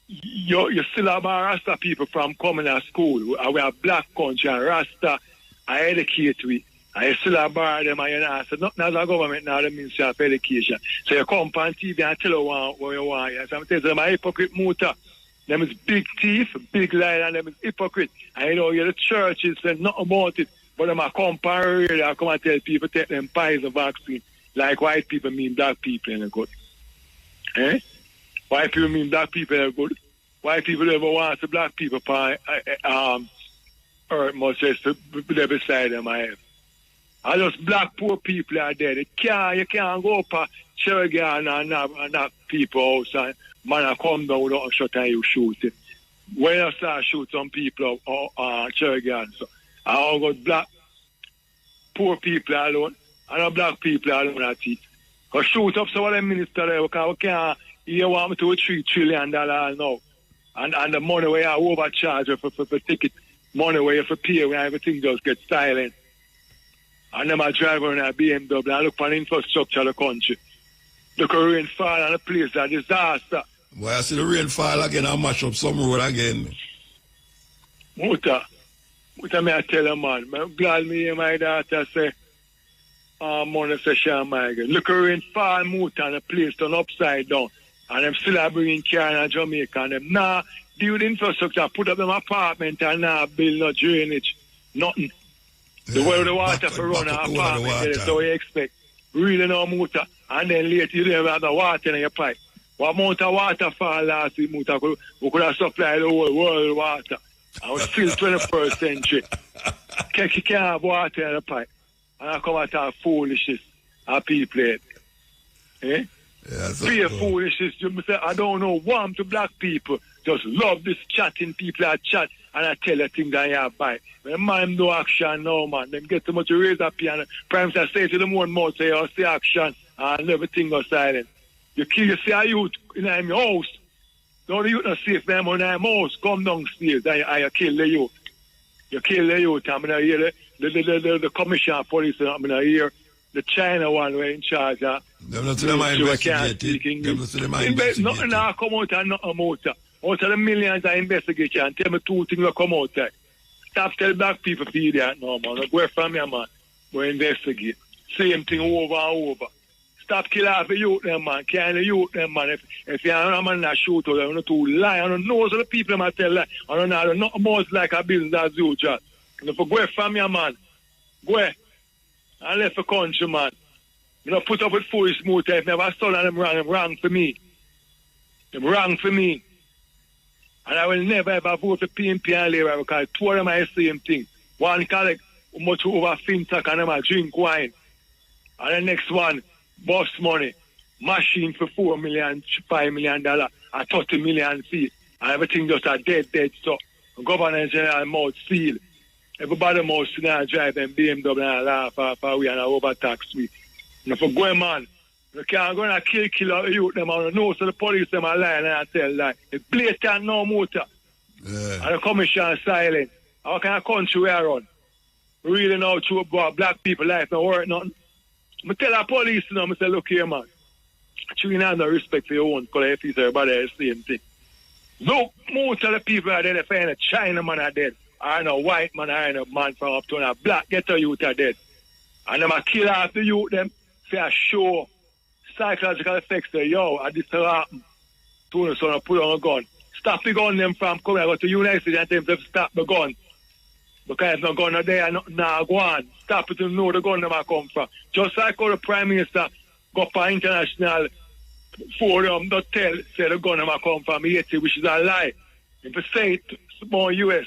you still have Rasta people from coming to school. We have black country and Rasta, I educate we. I still have bar them and you know, so nothing as a government now, the Ministry of Education. So you come on TV and tell you what you want. Yes, I'm telling you, I'm a hypocrite Muta. Them is big thief, big liar, and them is hypocrite. And you know, the churches say nothing about it. But them a come on radio, I come and tell people take them Pfizer vaccine. Like white people mean black people in the good. Eh? White people mean black people are good. White people ever want the black people or must say they're beside them I have. And just black poor people are there. You can't go up a cherry and knock people out and man come down without a shot and you shoot it. When you start shoot some people cherry so I got black poor people alone and black people alone at it. Because shoot up some of them minister there because we can't you want me to $3 trillion now. And the money where I overcharge for ticket, money where you have to pay when everything just gets silent. And then I drive on a BMW and look for the infrastructure of the country. Look at rain fall and the place a disaster. Why I see the rain fall again and mash up some road again? Muta, may I tell you, man, I'm glad me and my daughter say, money say Sean Michael. Look at rain fall, Muta, and the place turn upside down. And them still are bringing car in Jamaica and them nah build infrastructure, put up them apartment and nah build no drainage. Nothing. The way the water for run an apartment, that's how you expect. Really no Muta. And then later you don't have the water in your pipe. What amount of water fall last week, Muta? We could have supplied the whole world water. And we're still 21st century. You can't have water in the pipe. And I come out of foolishness and people. Eh? Yeah, Pure foolishness. I don't know. Warm to black people. Just love this chatting. People that chat and I tell you things that you have by. When man no action now, man. Them get too much to raise up here and Prime Minister say to them one more, say, oh, see action and everything goes silent. You see a youth in your house. Don't the youth not safe them in your house. Come downstairs and you kill the youth. You kill the youth. I'm going to hear the commissioner of police. I'm going to hear the China one were in charge of. Them not to them are investigated. Them not to them are investigated. Nothing now come out and nothing out. Out of the millions I investigate and tell me two things will come out there. Stop telling black people for that no man. Go from here, man. Go investigate. Same thing over and over. Stop killing off the youth them, man. Killing the youth them, man. If you're a man that shoot or you're too lie, I don't know so the people them tell lie. I don't know nothing more like a business as usual. And if you go from your man, go and left the country, man. You know, put up with foolish muta. If never saw them wrong for me. Them wrong for me. And I will never ever vote for PNP and Labour because two of them are the same thing. One collect much over fintech and them a drink wine. And the next one, boss money, machine for $4 million, $5 million, and 30 million feet. And everything just a dead. So the governor general mouth seal. Everybody must now drive them BMW and laugh for we and overtax we. And if you go, man, you can't go and kill out the youth them and know so the police them are lying and I tell lie. It's blatant no motor. Yeah. And the commission silent. How can a country we are on? Really know true about black people life not worth nothing. I tell the police now, I say, look here, man. You have no respect for your own because if it's everybody the same thing. Look, most of the people are dead. If I ain't a China man are dead. I ain't a white man, I ain't a man from uptown. A black ghetto youth are dead. And them a kill off the youth them for a show. Psychological effects say, yo, I this happen. So I put on a gun. Stop the gun them from coming. I go to the United States and tell them to stop the gun. Because if no gun are there, now go on. Stop it to know the gun them I come from. Just like how the Prime Minister go for international forum, not tell, say the gun them I come from Haiti, which is a lie. If you say it, more US,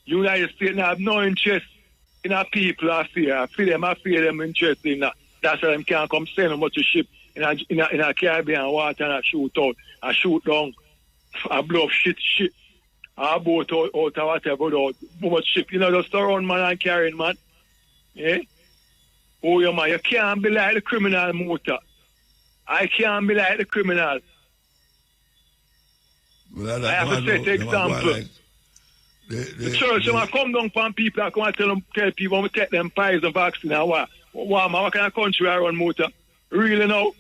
United States have no interest in our people, I fear them interest in that. That's why them can't come send them much ship in a Caribbean water and shoot out, and shoot down, and blow up shit. A boat out or whatever, much ship. You know, just around man and carrying, man. Yeah? Oh, yeah, man, you can't be like the criminal motor. I can't be like the criminal. Well, I have to set example. Like the church, when I come down from people, I come and tell people, I'm take them pies and vaccine and what? What kind of country I run motor? Really now?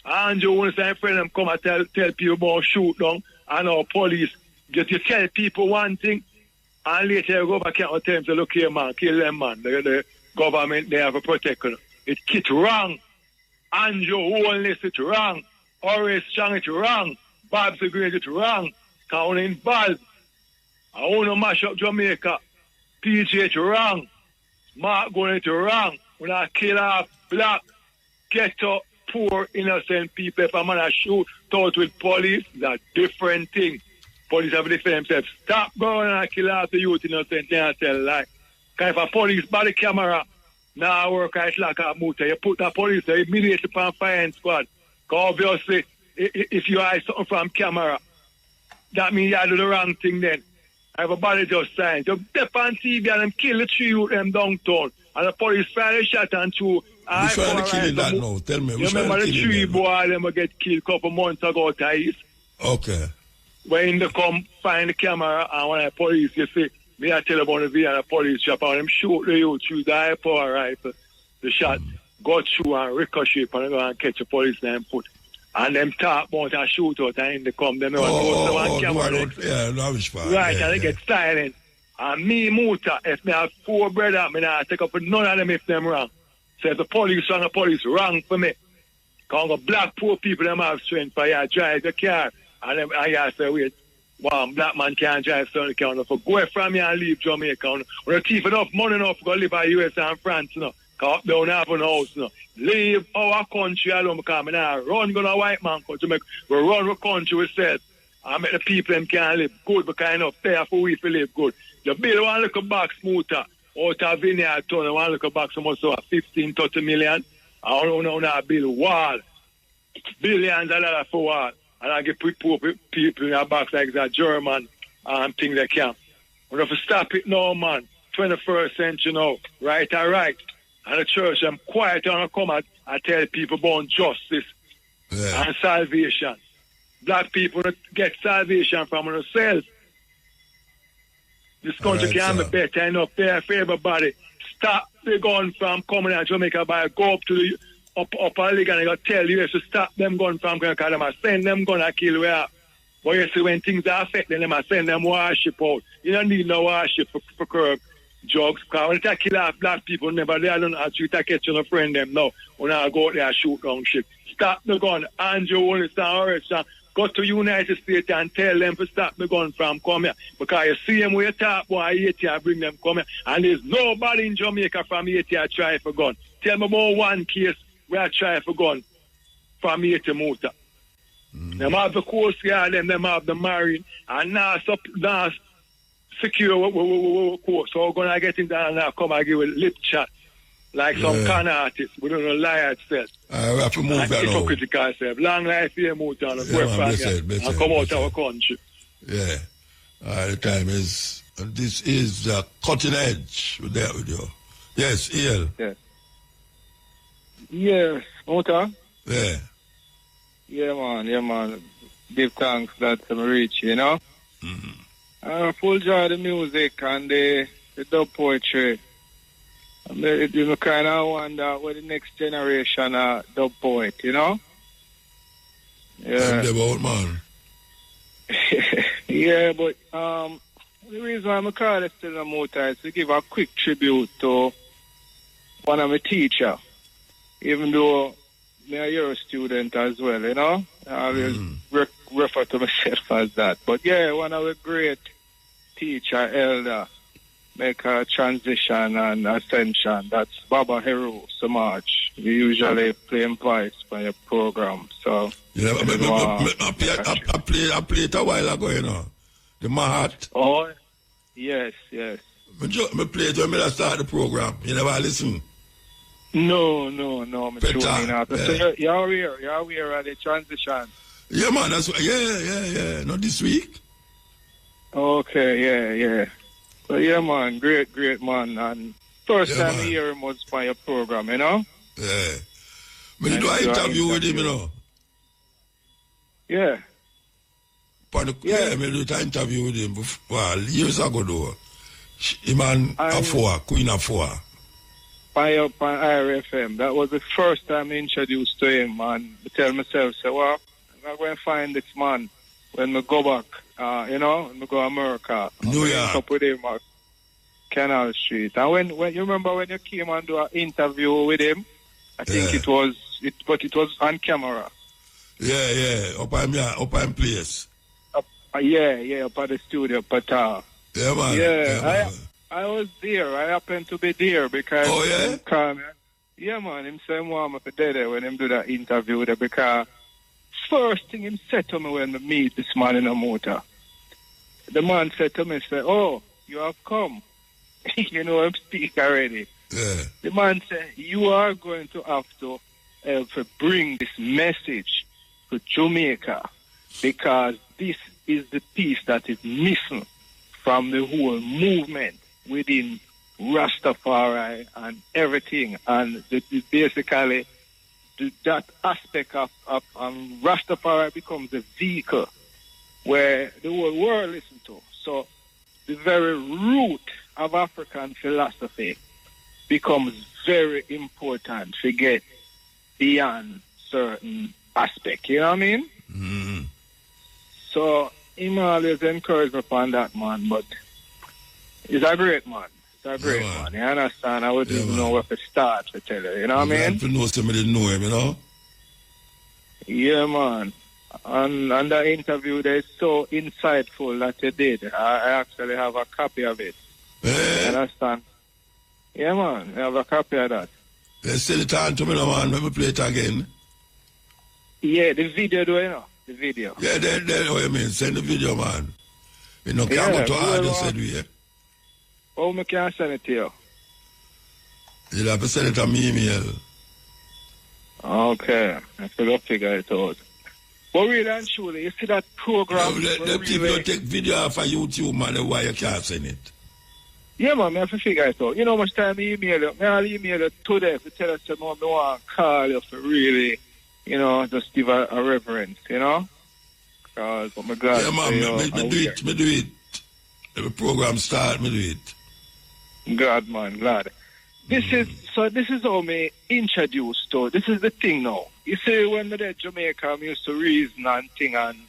Andrew, when my friend them come and tell people about shoot down and our police. Just you tell people one thing, and later you go back and tell them to look here, man, kill them, man. The government, they have a protector. It's wrong. Andrew, Holness, it's wrong. Horace Chang, it's wrong. Vybz agrees, it's wrong. Counting Vybz. I want to mash up Jamaica. PJ, it's wrong. Mark going, it's wrong. When I kill off black, ghetto, poor, innocent people, if I'm going to shoot out with police, that's a different thing. Police have to defend themselves. Stop going and kill out the youth innocent and tell lie. Because if a police body camera now work it's like a muta, you put the police there immediately on fire squad. Because obviously, if you hide something from camera, that means you do the wrong thing then. Everybody just signed. You step on TV and them kill the three youth them downtown. And the police fire a shot and two. Which one are killing that now? Tell me. You remember the three boy them get killed a couple months ago at the east? Okay. When they come find the camera and when the police, you see, me I tell about the video and the police shop and them shoot the youth through the high power rifle. The shot go through and ricochet and go and catch the police and put. And them talk about and shoot out and they come, them on camera. Right, and they get silent. And me, Muta, if me have 4 brothers, me not take up with none of them if them wrong. So if the police wrong for me. Because the black poor people, them have strength for you drive the car. And then I say, wait, wow, black man can't drive certain car. If I go from here and leave Jamaica, when you keep enough money enough to go live in US and France, you know, because they don't have a house, you know. Leave our country alone because we now run go to a white man country. We run the country ourselves and make the people them can live good because enough there for we to live good. You build one little box motor out of Vineyard Town and one little box almost 15, 30 million. I don't know now build wall. Billions of dollars for wall. And I get poor people in a box like that German and things they can. We have to stop it now, man. 21st century now. Right, all right. And the church, I'm quiet and come out and tell people about justice and salvation. Black people get salvation from themselves. This country can't be better enough there for everybody. Stop the gun from coming out Jamaica by go up to the upper league and they got tell you to stop them gun from going because them send them gun and kill we are. But you see when things are affecting them, I send them warship out. You don't need no warship for curb. drugs. Because when they kill off black people, never they don't actually catch your friend them now. When I go out there and shoot down shit. Stop the gun. Andrew Holness and Horace, go to United States and tell them to stop the gun from come here. Because you see them with a top boy, Haiti, and bring them come here. And there's nobody in Jamaica from Haiti that try for gun. Tell me about one case where I try for gun from Haiti Muta. Them have the Coast Guard, them have the Marine, and now secure course. So we're going to get in there and now come and give a lip chat. Like some con artists, we don't know lie itself. We have to move that now. Hypocritical self. Long life here, Muta, and come out of our country. Yeah. The time is, and this is the cutting edge. We're there with you. Yes, EL. Yeah. Yes, Muta? Yeah. Yeah, man. Give thanks that I'm rich, you know? I full enjoy the music and the dub poetry. You kind of wonder what the next generation dub poet, you know? Yeah. About, man. Yeah, but the reason why I'm calling this still a Muta is to give a quick tribute to one of my teachers. Even though you're a student as well, you know? I always refer to myself as that. But yeah, one of the great teacher, elder, make a transition and ascension. That's Baba Heru Samaj. We usually play him voice by your program. So yeah, I played it a while ago, you know. The Mahat. Oh, yes. I played when I started the program. You never listen? No. I'm tuning out. So you're aware of the transition? Yeah, man. That's yeah. Not this week. Okay, yeah. So yeah, man, great man. And first time I hear him was by your program, you know? Yeah. But you do an interview with him, you know? Yeah. I did an interview with him years ago, though. Him and Queen Afua. By IRFM. That was the first time I introduced to him, and I tell myself, I'm not going to find this man when I go back, when I go to America. New York. Up with him at Canal Street. And when you remember when you came and do an interview with him, I think it was on camera. Yeah, up on place. Up at the studio, Patal. Yeah, man. I was there. I happened to be there because... Oh, yeah? Yeah, man. Him say warm up there when him do that interview there because first thing him said to me when I meet this man in a motor, the man said to me, oh, you have come. You know, I'm speak already. Yeah. The man said, you are going to have to bring this message to Jamaica because this is the piece that is missing from the whole movement within Rastafari and everything. And basically, that aspect of Rastafari becomes a vehicle where the whole world listens to. So the very root of African philosophy becomes very important to get beyond certain aspects. You know what I mean? Mm-hmm. So he always encouraged me upon that, man. But he's a great man. He's a great man. You understand? I wouldn't even know where to start to tell you. You know what I mean? To know somebody didn't know him, you know? Yeah, man. And that interview there is so insightful that you did. I actually have a copy of it. You understand? Yeah, man. I have a copy of that. Let's send it on to me, man. Let me play it again. Yeah, the video, do you know? The video. Yeah, then what you mean? Send the video, man. You know, can't go to hard, you said we. Oh, I can't send it to you. You'll have to send it to me email. Okay. I still figure it out. But really and truly, you see that program... The people take video off of YouTube, man, why you can't send it? Yeah, man, I have to figure it out. You know how much time I email you? I'll email you today to tell us, I want to call you for really, you know, just give a reverence, you know? Because, oh my God. Yeah, man, me do it. The program start, me do it. God, man, glad. This is how me introduced to. This is the thing now. You see, when we did Jamaica, I used to reason and thing, and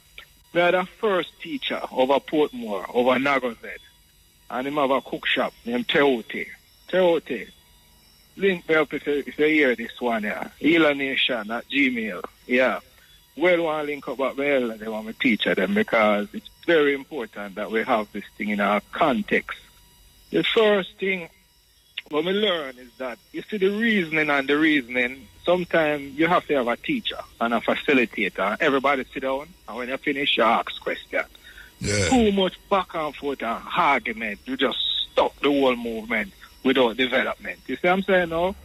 we had a first teacher over Portmore, over Nagozed. and him have a cook shop named Teote. Link me up if you hear this one, yeah. Healernation at Gmail. Yeah. Well, want to link up at well, they want me to teach them because it's very important that we have this thing in our context. The first thing what we learn is that you see the reasoning, sometimes you have to have a teacher and a facilitator. Everybody sit down, and when you finish, you ask questions. Yeah. Too much back and forth and argument, you just stop the whole movement without development. You see what I'm saying now?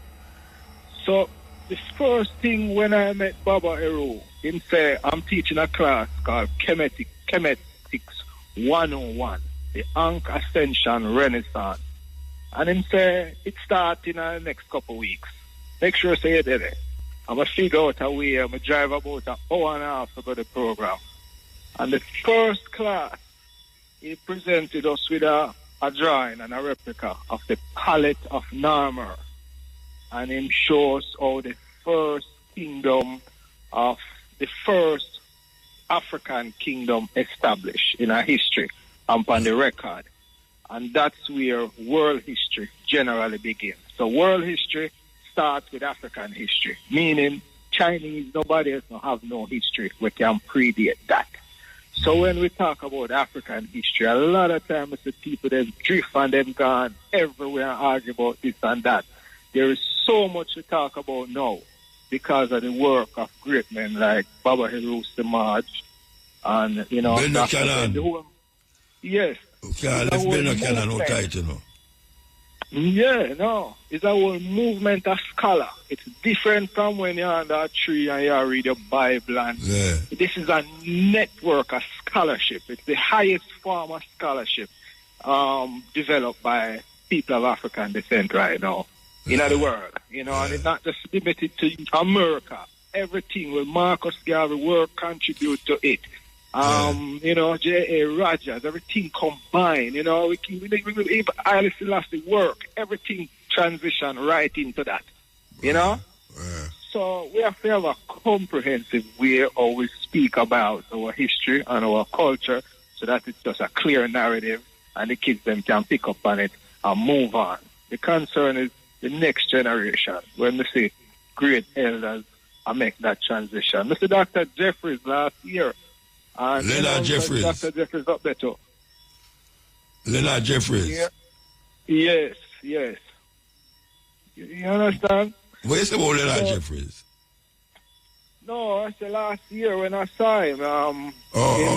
So, the first thing when I met Baba Hero, him say, I'm teaching a class called Chemetics 101, the Ankh Ascension Renaissance. And him say, it starts in the next couple of weeks. Make sure say you're there. I'm going to figure out a way, I'm going to drive about an hour and a half to go to the program. And the first class, he presented us with a drawing and a replica of the palette of Narmer. And him shows how the first kingdom of the first African kingdom established in our history and on the record. And that's where world history generally begins. So world history starts with African history, meaning Chinese, nobody else don't have no history. We can predate that. So when we talk about African history, a lot of times the people them drift and them gone everywhere and argue about this and that. There is so much to talk about now because of the work of great men like Baba Hero Samaj and, you know, yes. Let's be no canon, no title, no. Yeah, no. It's a whole movement of scholar. It's different from when you're under a tree and you read the Bible. And this is a network of scholarship. It's the highest form of scholarship developed by people of African descent right now in the world. You know, and it's not just limited to America. Everything will Marcus Garvey work contribute to it. You know, J.A. Rogers, everything combined, you know, we Haile Selassie work, everything transition right into that, you know? So we have to have a comprehensive way how we speak about our history and our culture so that it's just a clear narrative and the kids them can pick up on it and move on. The concern is the next generation, when we see great elders and make that transition. Mr. Dr. Jeffries last year, and Leonard Jeffries. Dr. Jeffries up there too. Leonard Jeffries. Yeah. Yes. You understand? What is about Leonard Jeffries? No, I said last year when I saw him,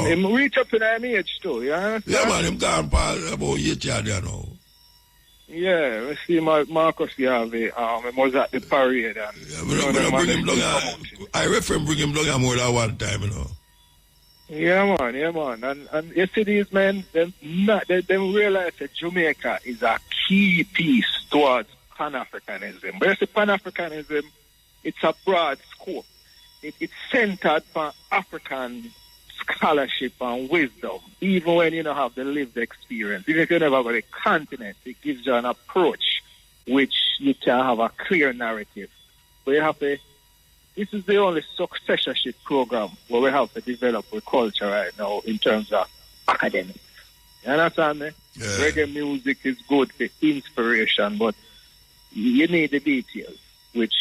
him reach up in an age too, you understand? Yeah, man, him gone past about 8 years now. Yeah, we see Marcus Garvey, he was at the parade. And, bring him down. I refer him bring him down more than one time, you know. Yeah, man. And you see these men, they realize that Jamaica is a key piece towards Pan-Africanism. But you see, Pan-Africanism, it's a broad scope. It's centered on African scholarship and wisdom, even when you don't have the lived experience. Even if you never got a continent, it gives you an approach which you can have a clear narrative. But you have to. This is the only successorship program where we have to develop a culture right now in terms of academics. You understand me? Yeah. Reggae music is good for inspiration, but you need the details, which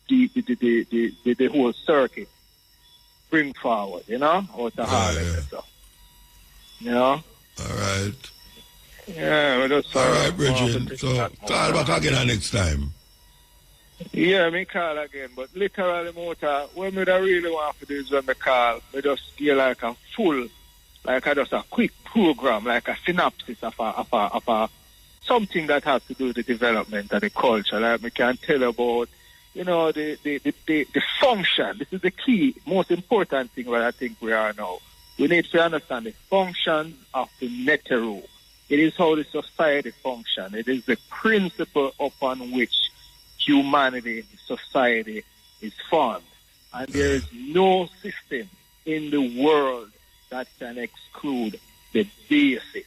the whole circuit bring forward, you know, out of Harlem and stuff. You know? All right. Yeah, well, that's all right, Bridget. So call back again next time. Yeah, me call again, but literally, Muta, when me really want to do is when me call, me just feel like a full, like just a quick program, like a synopsis of a something that has to do with the development of the culture. Like me can tell about, you know, the function. This is the key, most important thing where I think we are now. We need to understand the function of the Neteru. It is how the society functions. It is the principle upon which humanity, society is formed. And there is no system in the world that can exclude the basis.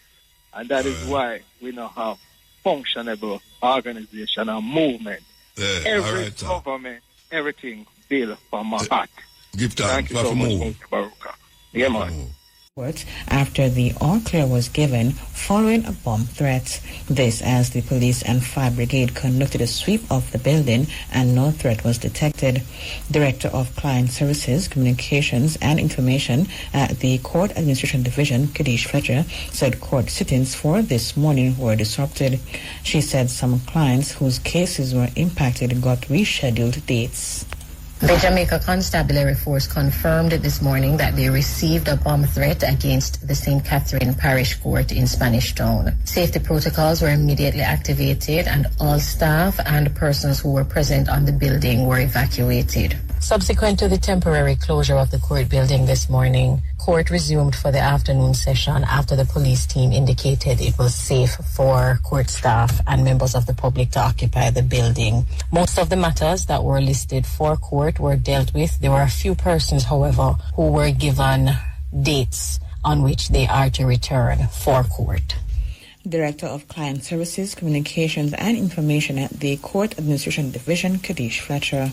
And that is why we now have functionable organization and movement. Every government, everything built from my heart. Give thanks. Thank you so much, Mutabaruka. Yeah, man. After the all-clear was given following a bomb threat. This as the police and fire brigade conducted a sweep of the building and no threat was detected. Director of Client Services, Communications and Information at the Court Administration Division, Kadish Fletcher, said court sittings for this morning were disrupted. She said some clients whose cases were impacted got rescheduled dates. The Jamaica Constabulary Force confirmed this morning that they received a bomb threat against the St. Catherine Parish Court in Spanish Town. Safety protocols were immediately activated and all staff and persons who were present on the building were evacuated. Subsequent to the temporary closure of the court building this morning, court resumed for the afternoon session after the police team indicated it was safe for court staff and members of the public to occupy the building. Most of the matters that were listed for court were dealt with. There were a few persons, however, who were given dates on which they are to return for court. Director of Client Services, Communications and Information at the Court Administration Division, Kadish Fletcher.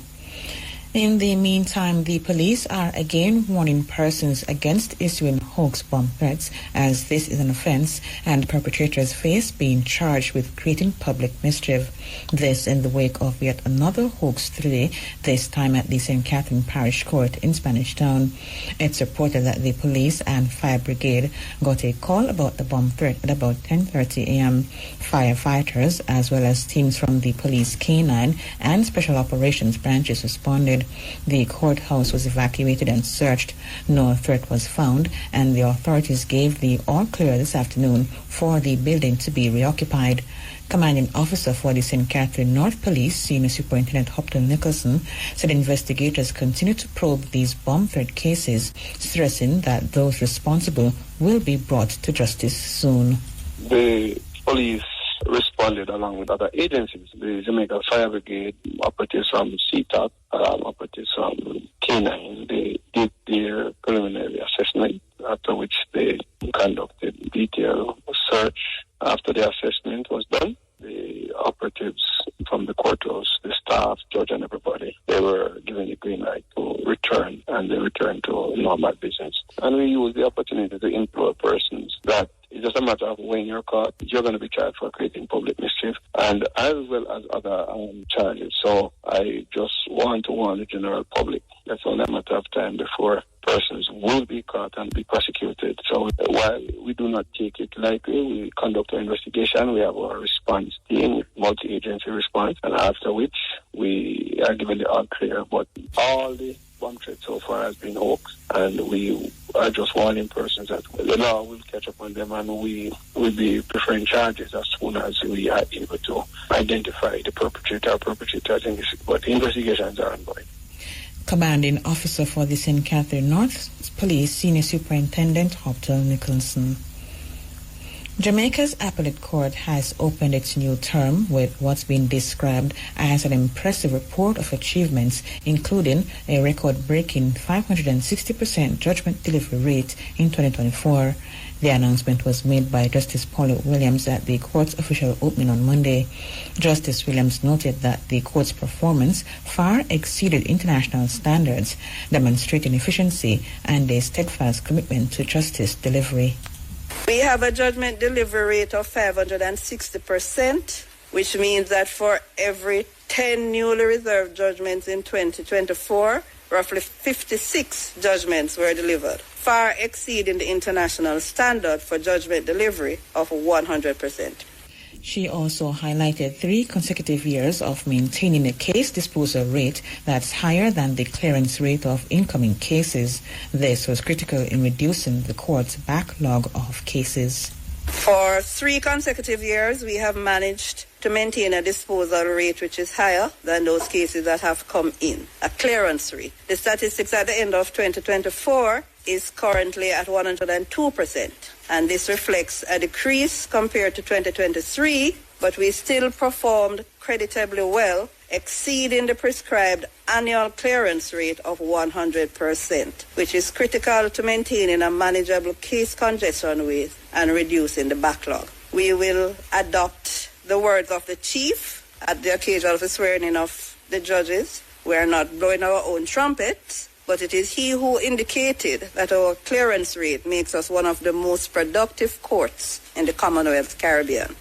In the meantime, the police are again warning persons against issuing hoax bomb threats, as this is an offense and perpetrators face being charged with creating public mischief. This in the wake of yet another hoax today, this time at the St. Catherine Parish Court in Spanish Town. It's reported that the police and fire brigade got a call about the bomb threat at about 10:30 a.m. Firefighters, as well as teams from the police canine and special operations branches responded. The courthouse was evacuated and searched. No threat was found, and the authorities gave the all-clear this afternoon for the building to be reoccupied. Commanding officer for the St. Catherine North Police, Senior Superintendent Hopton Nicholson, said investigators continue to probe these bomb threat cases, stressing that those responsible will be brought to justice soon. The police responded along with other agencies. The Jamaica Fire Brigade, operatives from CTOC, operatives from K9, they did their preliminary assessment, after which they conducted detailed search. After the assessment was done, the operatives from the courthouse, the staff, judge and everybody, they were given the green light to return, and they returned to normal business. And we used the opportunity to implore persons that it's just a matter of when you're caught, you're going to be charged for creating public mischief, and as well as other charges. So I just want to warn the general public that's only a matter of time before persons will be caught and be prosecuted. So while we do not take it lightly, we conduct our investigation. We have our response team, multi-agency response, and after which we are given the all clear. But all the bomb threats so far has been hoax, and we are just warning persons that the law will catch up on them, and we will be preferring charges as soon as we are able to identify the perpetrator or perpetrators in this. But the investigations are ongoing. Commanding officer for the St. Catherine North Police, Senior Superintendent Hopton Nicholson. Jamaica's appellate court has opened its new term with what's been described as an impressive report of achievements, including a record-breaking 560% judgment delivery rate in 2024. The announcement was made by Justice Paul Williams at the court's official opening on Monday. Justice Williams noted that the court's performance far exceeded international standards, demonstrating efficiency and a steadfast commitment to justice delivery. We have a judgment delivery rate of 560%, which means that for every 10 newly reserved judgments in 2024, roughly 56 judgments were delivered, far exceeding the international standard for judgment delivery of 100%. She also highlighted 3 consecutive years of maintaining a case disposal rate that's higher than the clearance rate of incoming cases. This was critical in reducing the court's backlog of cases. For 3 consecutive years, we have managed to maintain a disposal rate which is higher than those cases that have come in, a clearance rate. The statistics at the end of 2024 is currently at 102%, and this reflects a decrease compared to 2023, but we still performed creditably well, exceeding the prescribed annual clearance rate of 100%, which is critical to maintaining a manageable case congestion rate and reducing the backlog. We will adopt the words of the chief at the occasion of the swearing in of the judges. We are not blowing our own trumpets, but but it is he who indicated that our clearance rate makes us one of the most productive courts in the Commonwealth Caribbean.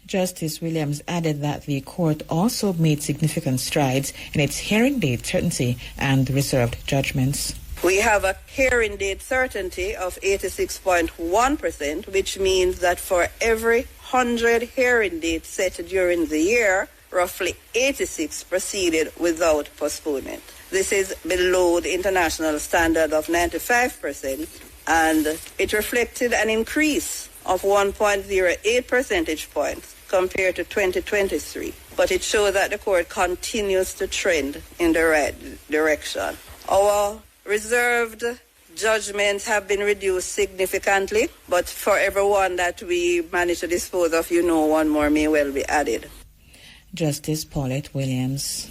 Justice Williams added that the court also made significant strides in its hearing date certainty and reserved judgments. We have a hearing date certainty of 86.1%, which means that for every 100 hearing dates set during the year, roughly 86 proceeded without postponement. This is below the international standard of 95%, and it reflected an increase of 1.08 percentage points compared to 2023. But it shows that the court continues to trend in the right direction. Our reserved judgments have been reduced significantly, but for everyone that we manage to dispose of, one more may well be added. Justice Paulette Williams.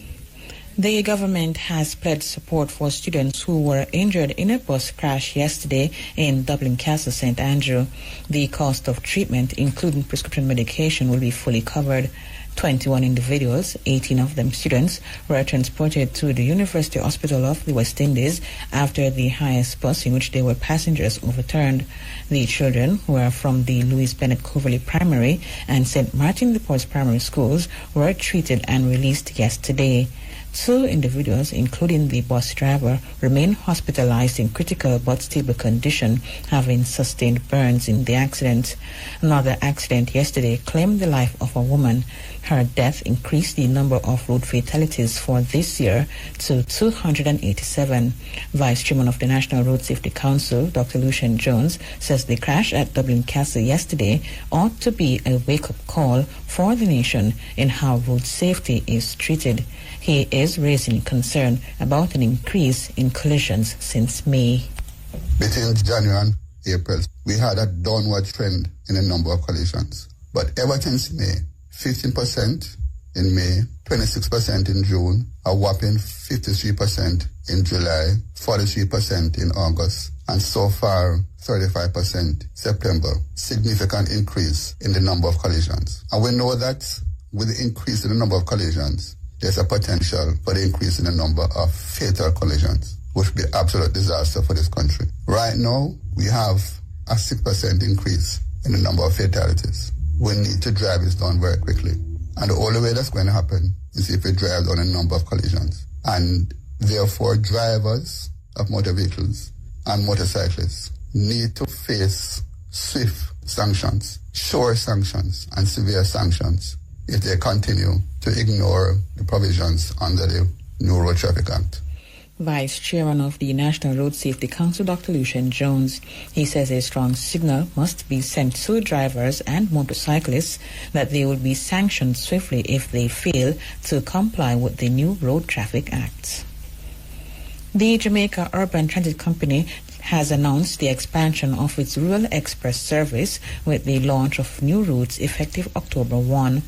The government has pledged support for students who were injured in a bus crash yesterday in Dublin Castle, St. Andrew. The cost of treatment, including prescription medication, will be fully covered. 21 individuals, 18 of them students, were transported to the University Hospital of the West Indies after the highest bus in which they were passengers overturned. The children, who are from the Louis Bennett Coverley Primary and St. Martin de Porres Primary Schools, were treated and released yesterday. 2 individuals, including the bus driver, remain hospitalized in critical but stable condition, having sustained burns in the accident. Another accident yesterday claimed the life of a woman. Her death increased the number of road fatalities for this year to 287. Vice Chairman of the National Road Safety Council, Dr. Lucian Jones, says the crash at Dublin Castle yesterday ought to be a wake-up call for the nation in how road safety is treated. He is raising concern about an increase in collisions since May. Between January and April, we had a downward trend in the number of collisions. But ever since May, 15% in May, 26% in June, a whopping 53% in July, 43% in August, and so far 35% September. Significant increase in the number of collisions. And we know that with the increase in the number of collisions, there's a potential for the increase in the number of fatal collisions, which would be an absolute disaster for this country. Right now, we have a 6% increase in the number of fatalities. We need to drive this down very quickly. And the only way that's going to happen is if we drive down a number of collisions. And therefore, drivers of motor vehicles and motorcyclists need to face swift sanctions, sure sanctions, and severe sanctions if they continue to ignore the provisions under the New Road Traffic Act. Vice Chairman of the National Road Safety Council, Dr. Lucian Jones. He says a strong signal must be sent to drivers and motorcyclists that they will be sanctioned swiftly if they fail to comply with the new Road Traffic Act. The Jamaica Urban Transit Company has announced the expansion of its Rural Express service with the launch of new routes effective October 1.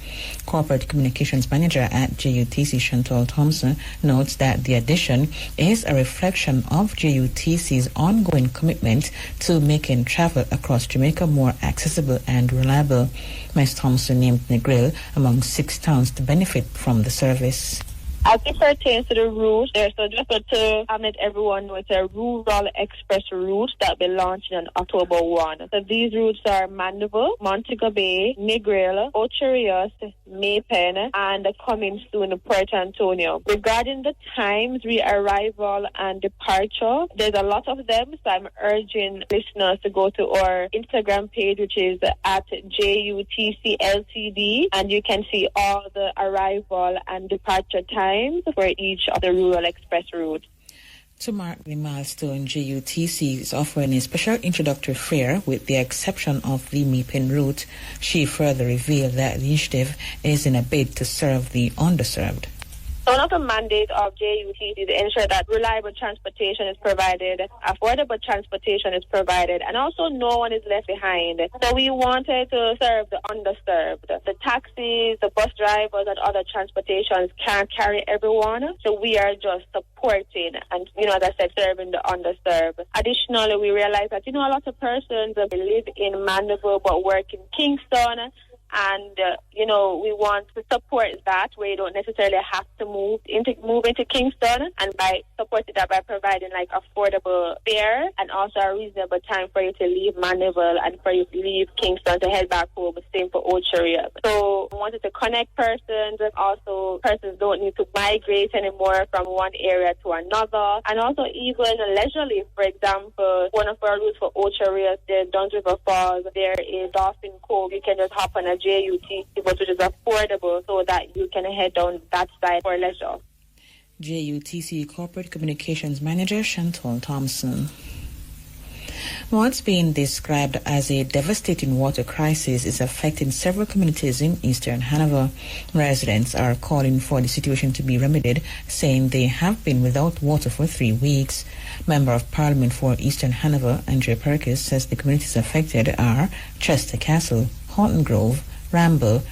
Corporate Communications Manager at JUTC, Chantal Thompson, notes that the addition is a reflection of JUTC's ongoing commitment to making travel across Jamaica more accessible and reliable. Ms. Thompson named Negril among 6 towns to benefit from the service. As it pertains to the route, there's just to let everyone know it's a Rural Express route that will be launching on October 1. So these routes are Mandeville, Montego Bay, Negril, Ocherios, Maypen, and coming soon Puerto Antonio. Regarding the times, re-arrival and departure, there's a lot of them, so I'm urging listeners to go to our Instagram page, which is at JUTC LTD, and you can see all the arrival and departure times for each of the Rural Express routes. To mark the milestone, JUTC is offering a special introductory fare with the exception of the Maypen route. She further revealed that the initiative is in a bid to serve the underserved. One of the mandates of JUTC is to ensure that reliable transportation is provided, affordable transportation is provided, and also no one is left behind. So we wanted to serve the underserved. The taxis, the bus drivers, and other transportations can't carry everyone. So we are just supporting and, as I said, serving the underserved. Additionally, we realize that, a lot of persons live in Mandeville but work in Kingston And, we want to support that where you don't necessarily have to move into Kingston, and by supporting that by providing like affordable fare and also a reasonable time for you to leave Mandeville and for you to leave Kingston to head back home, same for Ocheria. So we wanted to connect persons, also persons don't need to migrate anymore from one area to another, and also even leisurely. For example, one of our routes for Ocheria, there's Duns River Falls, there is Dolphin Cove. You can just hop on a JUTC bus, which is affordable, so that you can head down that side for leisure. JUTC Corporate Communications Manager Chantal Thompson. What's being described as a devastating water crisis is affecting several communities in eastern Hanover. Residents are calling for the situation to be remedied, saying they have been without water for 3 weeks. Member of Parliament for Eastern Hanover, Andrea Perkins, says the communities affected are Chester Castle, Horton Grove, Ramble,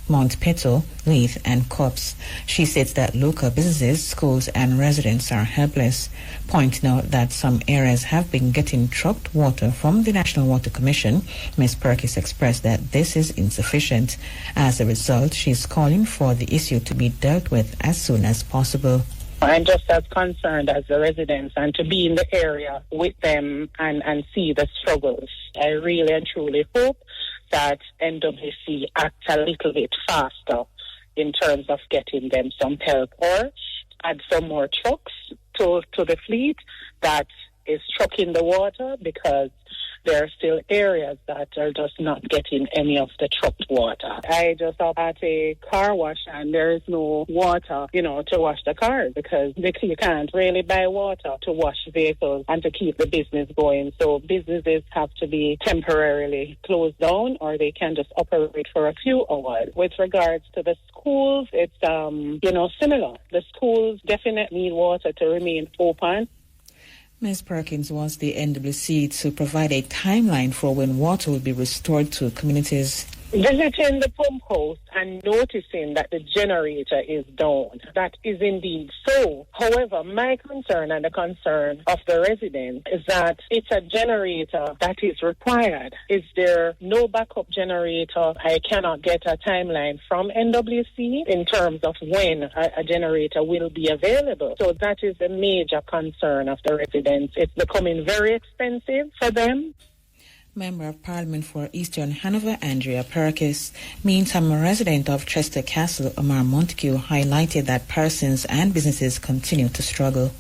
Mount Peto, Leith and Copse. She states that local businesses, schools and residents are helpless, pointing out that some areas have been getting trucked water from the National Water Commission. Ms. Perkins expressed that this is insufficient. As a result, she is calling for the issue to be dealt with as soon as possible. I'm just as concerned as the residents, and to be in the area with them and see the struggles. I really and truly hope that NWC acts a little bit faster in terms of getting them some help, or add some more trucks to the fleet that is trucking the water, because there are still areas that are just not getting any of the trucked water. I just up at a car wash and there is no water, to wash the cars, because you can't really buy water to wash vehicles and to keep the business going. So businesses have to be temporarily closed down, or they can just operate for a few hours. With regards to the schools, it's, similar. The schools definitely need water to remain open. Ms. Perkins wants the NWC to provide a timeline for when water will be restored to communities. Visiting the pump house and noticing that the generator is down. That is indeed so. However, my concern and the concern of the residents is that it's a generator that is required. Is there no backup generator? I cannot get a timeline from NWC in terms of when a generator will be available. So that is a major concern of the residents. It's becoming very expensive for them. Member of Parliament for Eastern Hanover, Andrea Perkins. Meantime, a resident of Chester Castle, Omar Montague, highlighted that persons and businesses continue to struggle.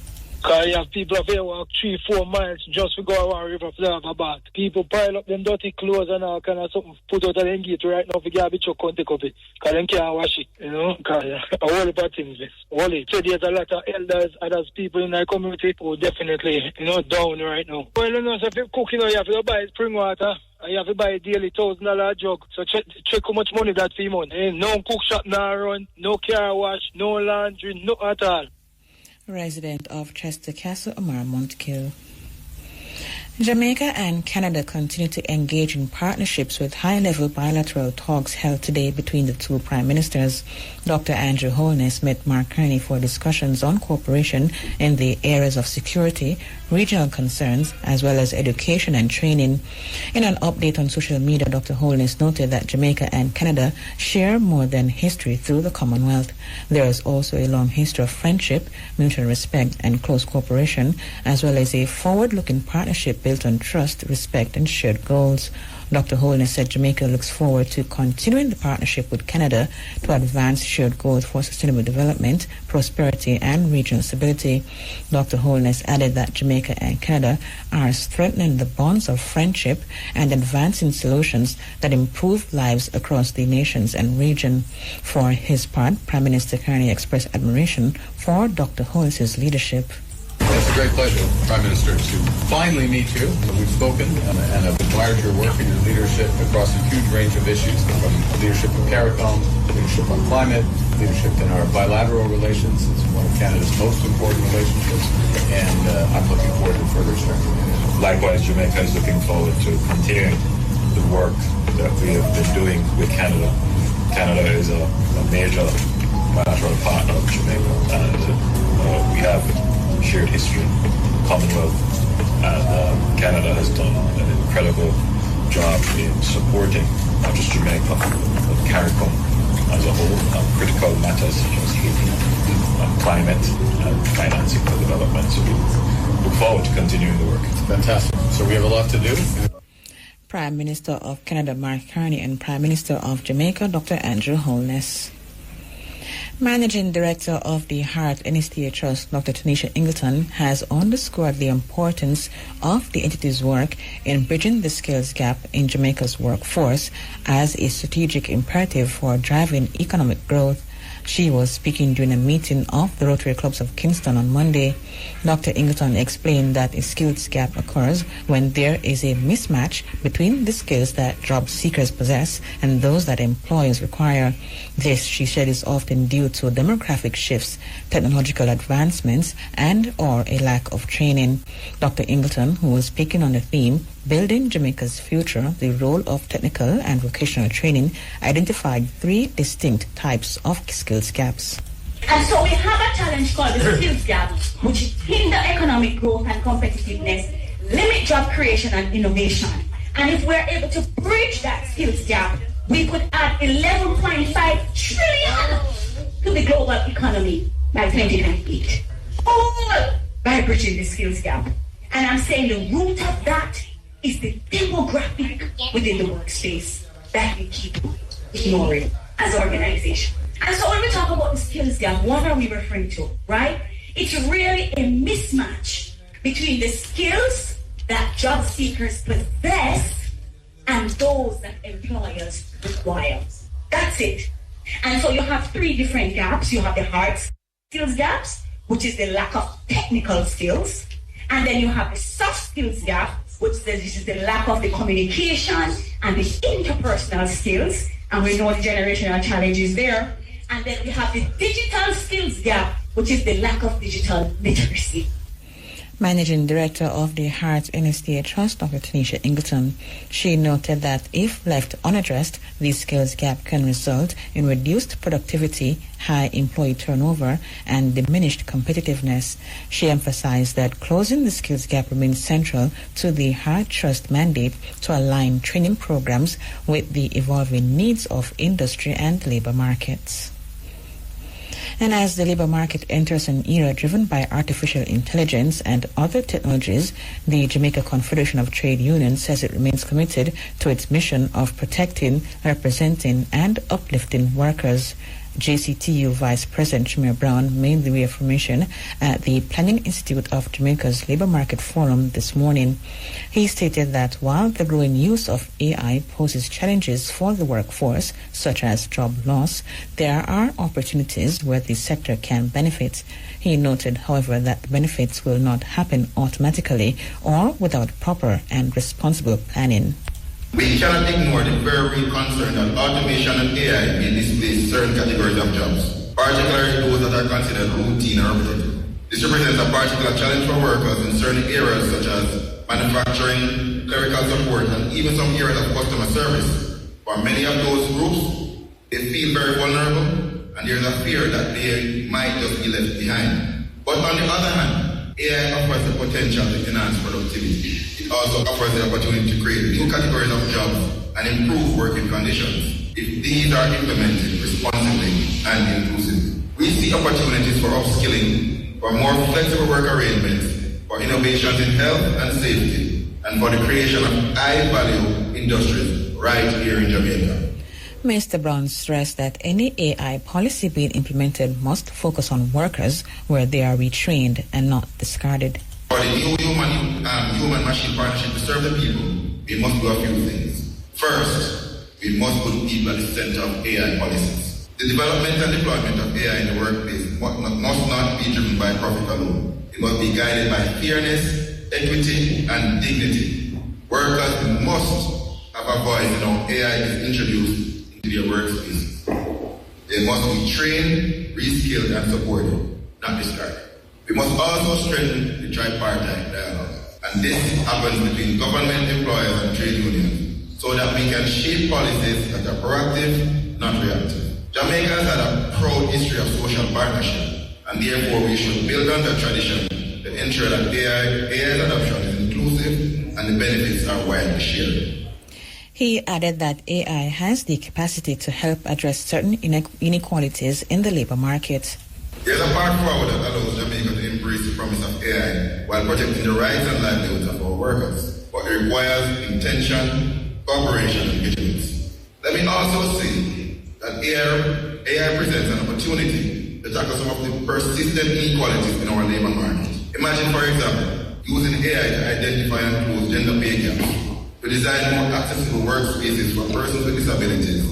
Because you have people up here walk 3-4 miles just to go around river to have a bath. People pile up them dirty clothes and all kind of something put out of the gate right now for garbage truck and take up it. Because they can't wash it, Because a whole lot of things, So there's a lot of elders, others people in our community who definitely, down right now. Well, so if you cook, you have to buy spring water. You have to buy a daily $1,000 jug. So check how much money that for month. No cook shop now run, no car wash, no laundry, no at all. Resident of Chester Castle, Omar Montague. Jamaica and Canada continue to engage in partnerships with high-level bilateral talks held today between the two prime ministers. Dr. Andrew Holness met Mark Kearney for discussions on cooperation in the areas of security, regional concerns, as well as education and training. In an update on social media, Dr. Holness noted that Jamaica and Canada share more than history through the Commonwealth. There is also a long history of friendship, mutual respect, and close cooperation, as well as a forward-looking partnership built on trust, respect, and shared goals. Dr. Holness said Jamaica looks forward to continuing the partnership with Canada to advance shared goals for sustainable development, prosperity, and regional stability. Dr. Holness added that Jamaica and Canada are strengthening the bonds of friendship and advancing solutions that improve lives across the nations and region. For his part, Prime Minister Kearney expressed admiration for Dr. Holness's leadership. It's a great pleasure, Prime Minister, to finally meet you. We've spoken and I've admired your work and your leadership across a huge range of issues, from leadership in CARICOM, leadership on climate, leadership in our bilateral relations. It's one of Canada's most important relationships, and I'm looking forward to further strengthening it. Likewise, Jamaica is looking forward to continuing the work that we have been doing with Canada. Canada is a major bilateral partner of Jamaica, and we have shared history, Commonwealth, and Canada has done an incredible job in supporting not just Jamaica, but CARICOM as a whole on critical matters such as heating, climate, and financing for development. So we look forward to continuing the work. Fantastic. So we have a lot to do. Prime Minister of Canada Mark Carney and Prime Minister of Jamaica Dr. Andrew Holness. Managing Director of the Heart NSTA Trust, Dr. Tanisha Ingleton, has underscored the importance of the entity's work in bridging the skills gap in Jamaica's workforce as a strategic imperative for driving economic growth. She was speaking during a meeting of the Rotary Clubs of Kingston on Monday. Dr. Ingleton explained that a skills gap occurs when there is a mismatch between the skills that job seekers possess and those that employers require. This, she said, is often due to demographic shifts, technological advancements, and or a lack of training. Dr. Ingleton, who was speaking on the theme, Building Jamaica's Future, the Role of Technical and Vocational Training, identified 3 distinct types of skills gaps. And so we have a challenge called the skills gap, which hinder economic growth and competitiveness, limit job creation and innovation. And if we're able to bridge that skills gap, we could add 11.5 trillion to the global economy by 2028. All by bridging the skills gap. And I'm saying the root of that is the demographic within the workspace that we keep ignoring as an organization. And so when we talk about the skills gap, what are we referring to, right? It's really a mismatch between the skills that job seekers possess and those that employers require. That's it. And so you have 3 different gaps. You have the hard skills gaps, which is the lack of technical skills. And then you have the soft skills gap, which is the lack of the communication and the interpersonal skills. And we know the generational challenges there. And then we have the digital skills gap, which is the lack of digital literacy. Managing Director of the Heart NSTA Trust, Dr. Tanisha Ingleton, she noted that if left unaddressed, the skills gap can result in reduced productivity, high employee turnover, and diminished competitiveness. She emphasized that closing the skills gap remains central to the Heart Trust mandate to align training programs with the evolving needs of industry and labor markets. And as the labor market enters an era driven by artificial intelligence and other technologies, the Jamaica Confederation of Trade Unions says it remains committed to its mission of protecting, representing, and uplifting workers. JCTU Vice President Shamir Brown made the reaffirmation at the Planning Institute of Jamaica's Labour Market Forum this morning. He stated that while the growing use of AI poses challenges for the workforce, such as job loss, there are opportunities where the sector can benefit. He noted, however, that the benefits will not happen automatically or without proper and responsible planning. We cannot ignore the very real concern that automation and AI may displace certain categories of jobs, particularly those that are considered routine or repetitive. This represents a particular challenge for workers in certain areas such as manufacturing, clerical support, and even some areas of customer service. For many of those groups, they feel very vulnerable, and there's a fear that they might just be left behind. But on the other hand, AI offers the potential to enhance productivity. It also offers the opportunity to create new categories of jobs and improve working conditions if these are implemented responsibly and inclusively. We see opportunities for upskilling, for more flexible work arrangements, for innovations in health and safety, and for the creation of high-value industries right here in Jamaica. Mr. Brown stressed that any AI policy being implemented must focus on workers where they are retrained and not discarded. For the new human-machine partnership to serve the people, we must do a few things. First, we must put people at the center of AI policies. The development and deployment of AI in the workplace must not be driven by profit alone. It must be guided by fairness, equity, and dignity. Workers must have a voice in how AI is introduced into their workspaces. They must be trained, reskilled, and supported, not discarded. We must also strengthen the tripartite dialogue, and this happens between government, employers, and trade unions, so that we can shape policies that are proactive, not reactive. Jamaica has had a proud history of social partnership, and therefore we should build on that tradition to ensure that AI's adoption is inclusive and the benefits are widely shared. He added that AI has the capacity to help address certain inequalities in the labor market. There's a path forward that allows Jamaica to embrace the promise of AI while protecting the rights and livelihoods of our workers, but it requires intention, cooperation, and vigilance. Let me also say that AI presents an opportunity to tackle some of the persistent inequalities in our labor market. Imagine, for example, using AI to identify and close gender pay gaps, to design more accessible workspaces for persons with disabilities,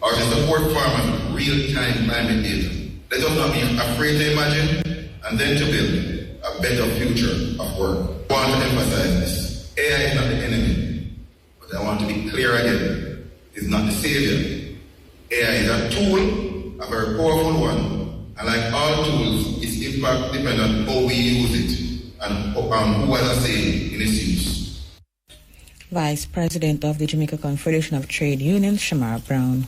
or to support farmers with real-time climate data. Let us not be afraid to imagine and then to build a better future of work. I want to emphasize this. AI is not the enemy, but I want to be clear again. It is not the savior. AI is a tool, a very powerful one, and like all tools, its impact depends on how we use it and who has a say in its use. Vice President of the Jamaica Confederation of Trade Unions, Shamar Brown.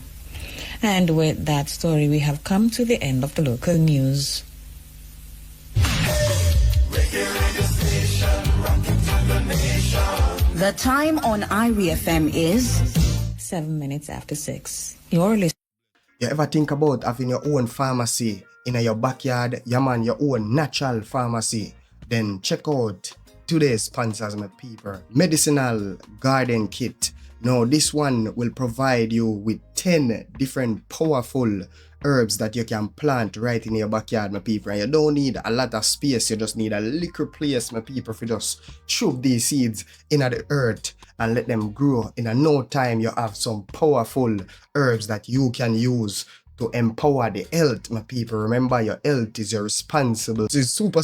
And with that story, we have come to the end of the local news. The time on IRI FM is 7 minutes after 6. You're listening. You ever think about having your own pharmacy in your backyard? Yeah, man, your own natural pharmacy. Then check out today's sponsors, my people. Medicinal Garden Kit. Now, this one will provide you with 10 different powerful herbs that you can plant right in your backyard, my people. And you don't need a lot of space. You just need a little place, my people, for just shove these seeds in the earth and let them grow. In no time, you have some powerful herbs that you can use to empower the health, my people. Remember, your health is your responsibility. It's super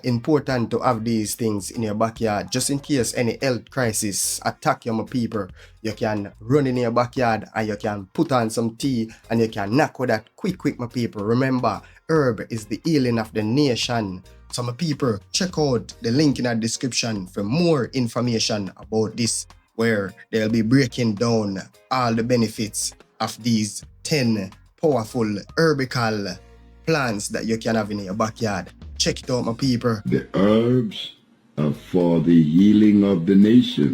important to have these things in your backyard, just in case any health crisis attack you, my people. You can run in your backyard and you can put on some tea and you can knock with that quick, my people. Remember, herb is the healing of the nation. So, my people, check out the link in the description for more information about this, where they'll be breaking down all the benefits of these 10 powerful herbical plants that you can have in your backyard. Check it out, my people. The herbs are for the healing of the nation.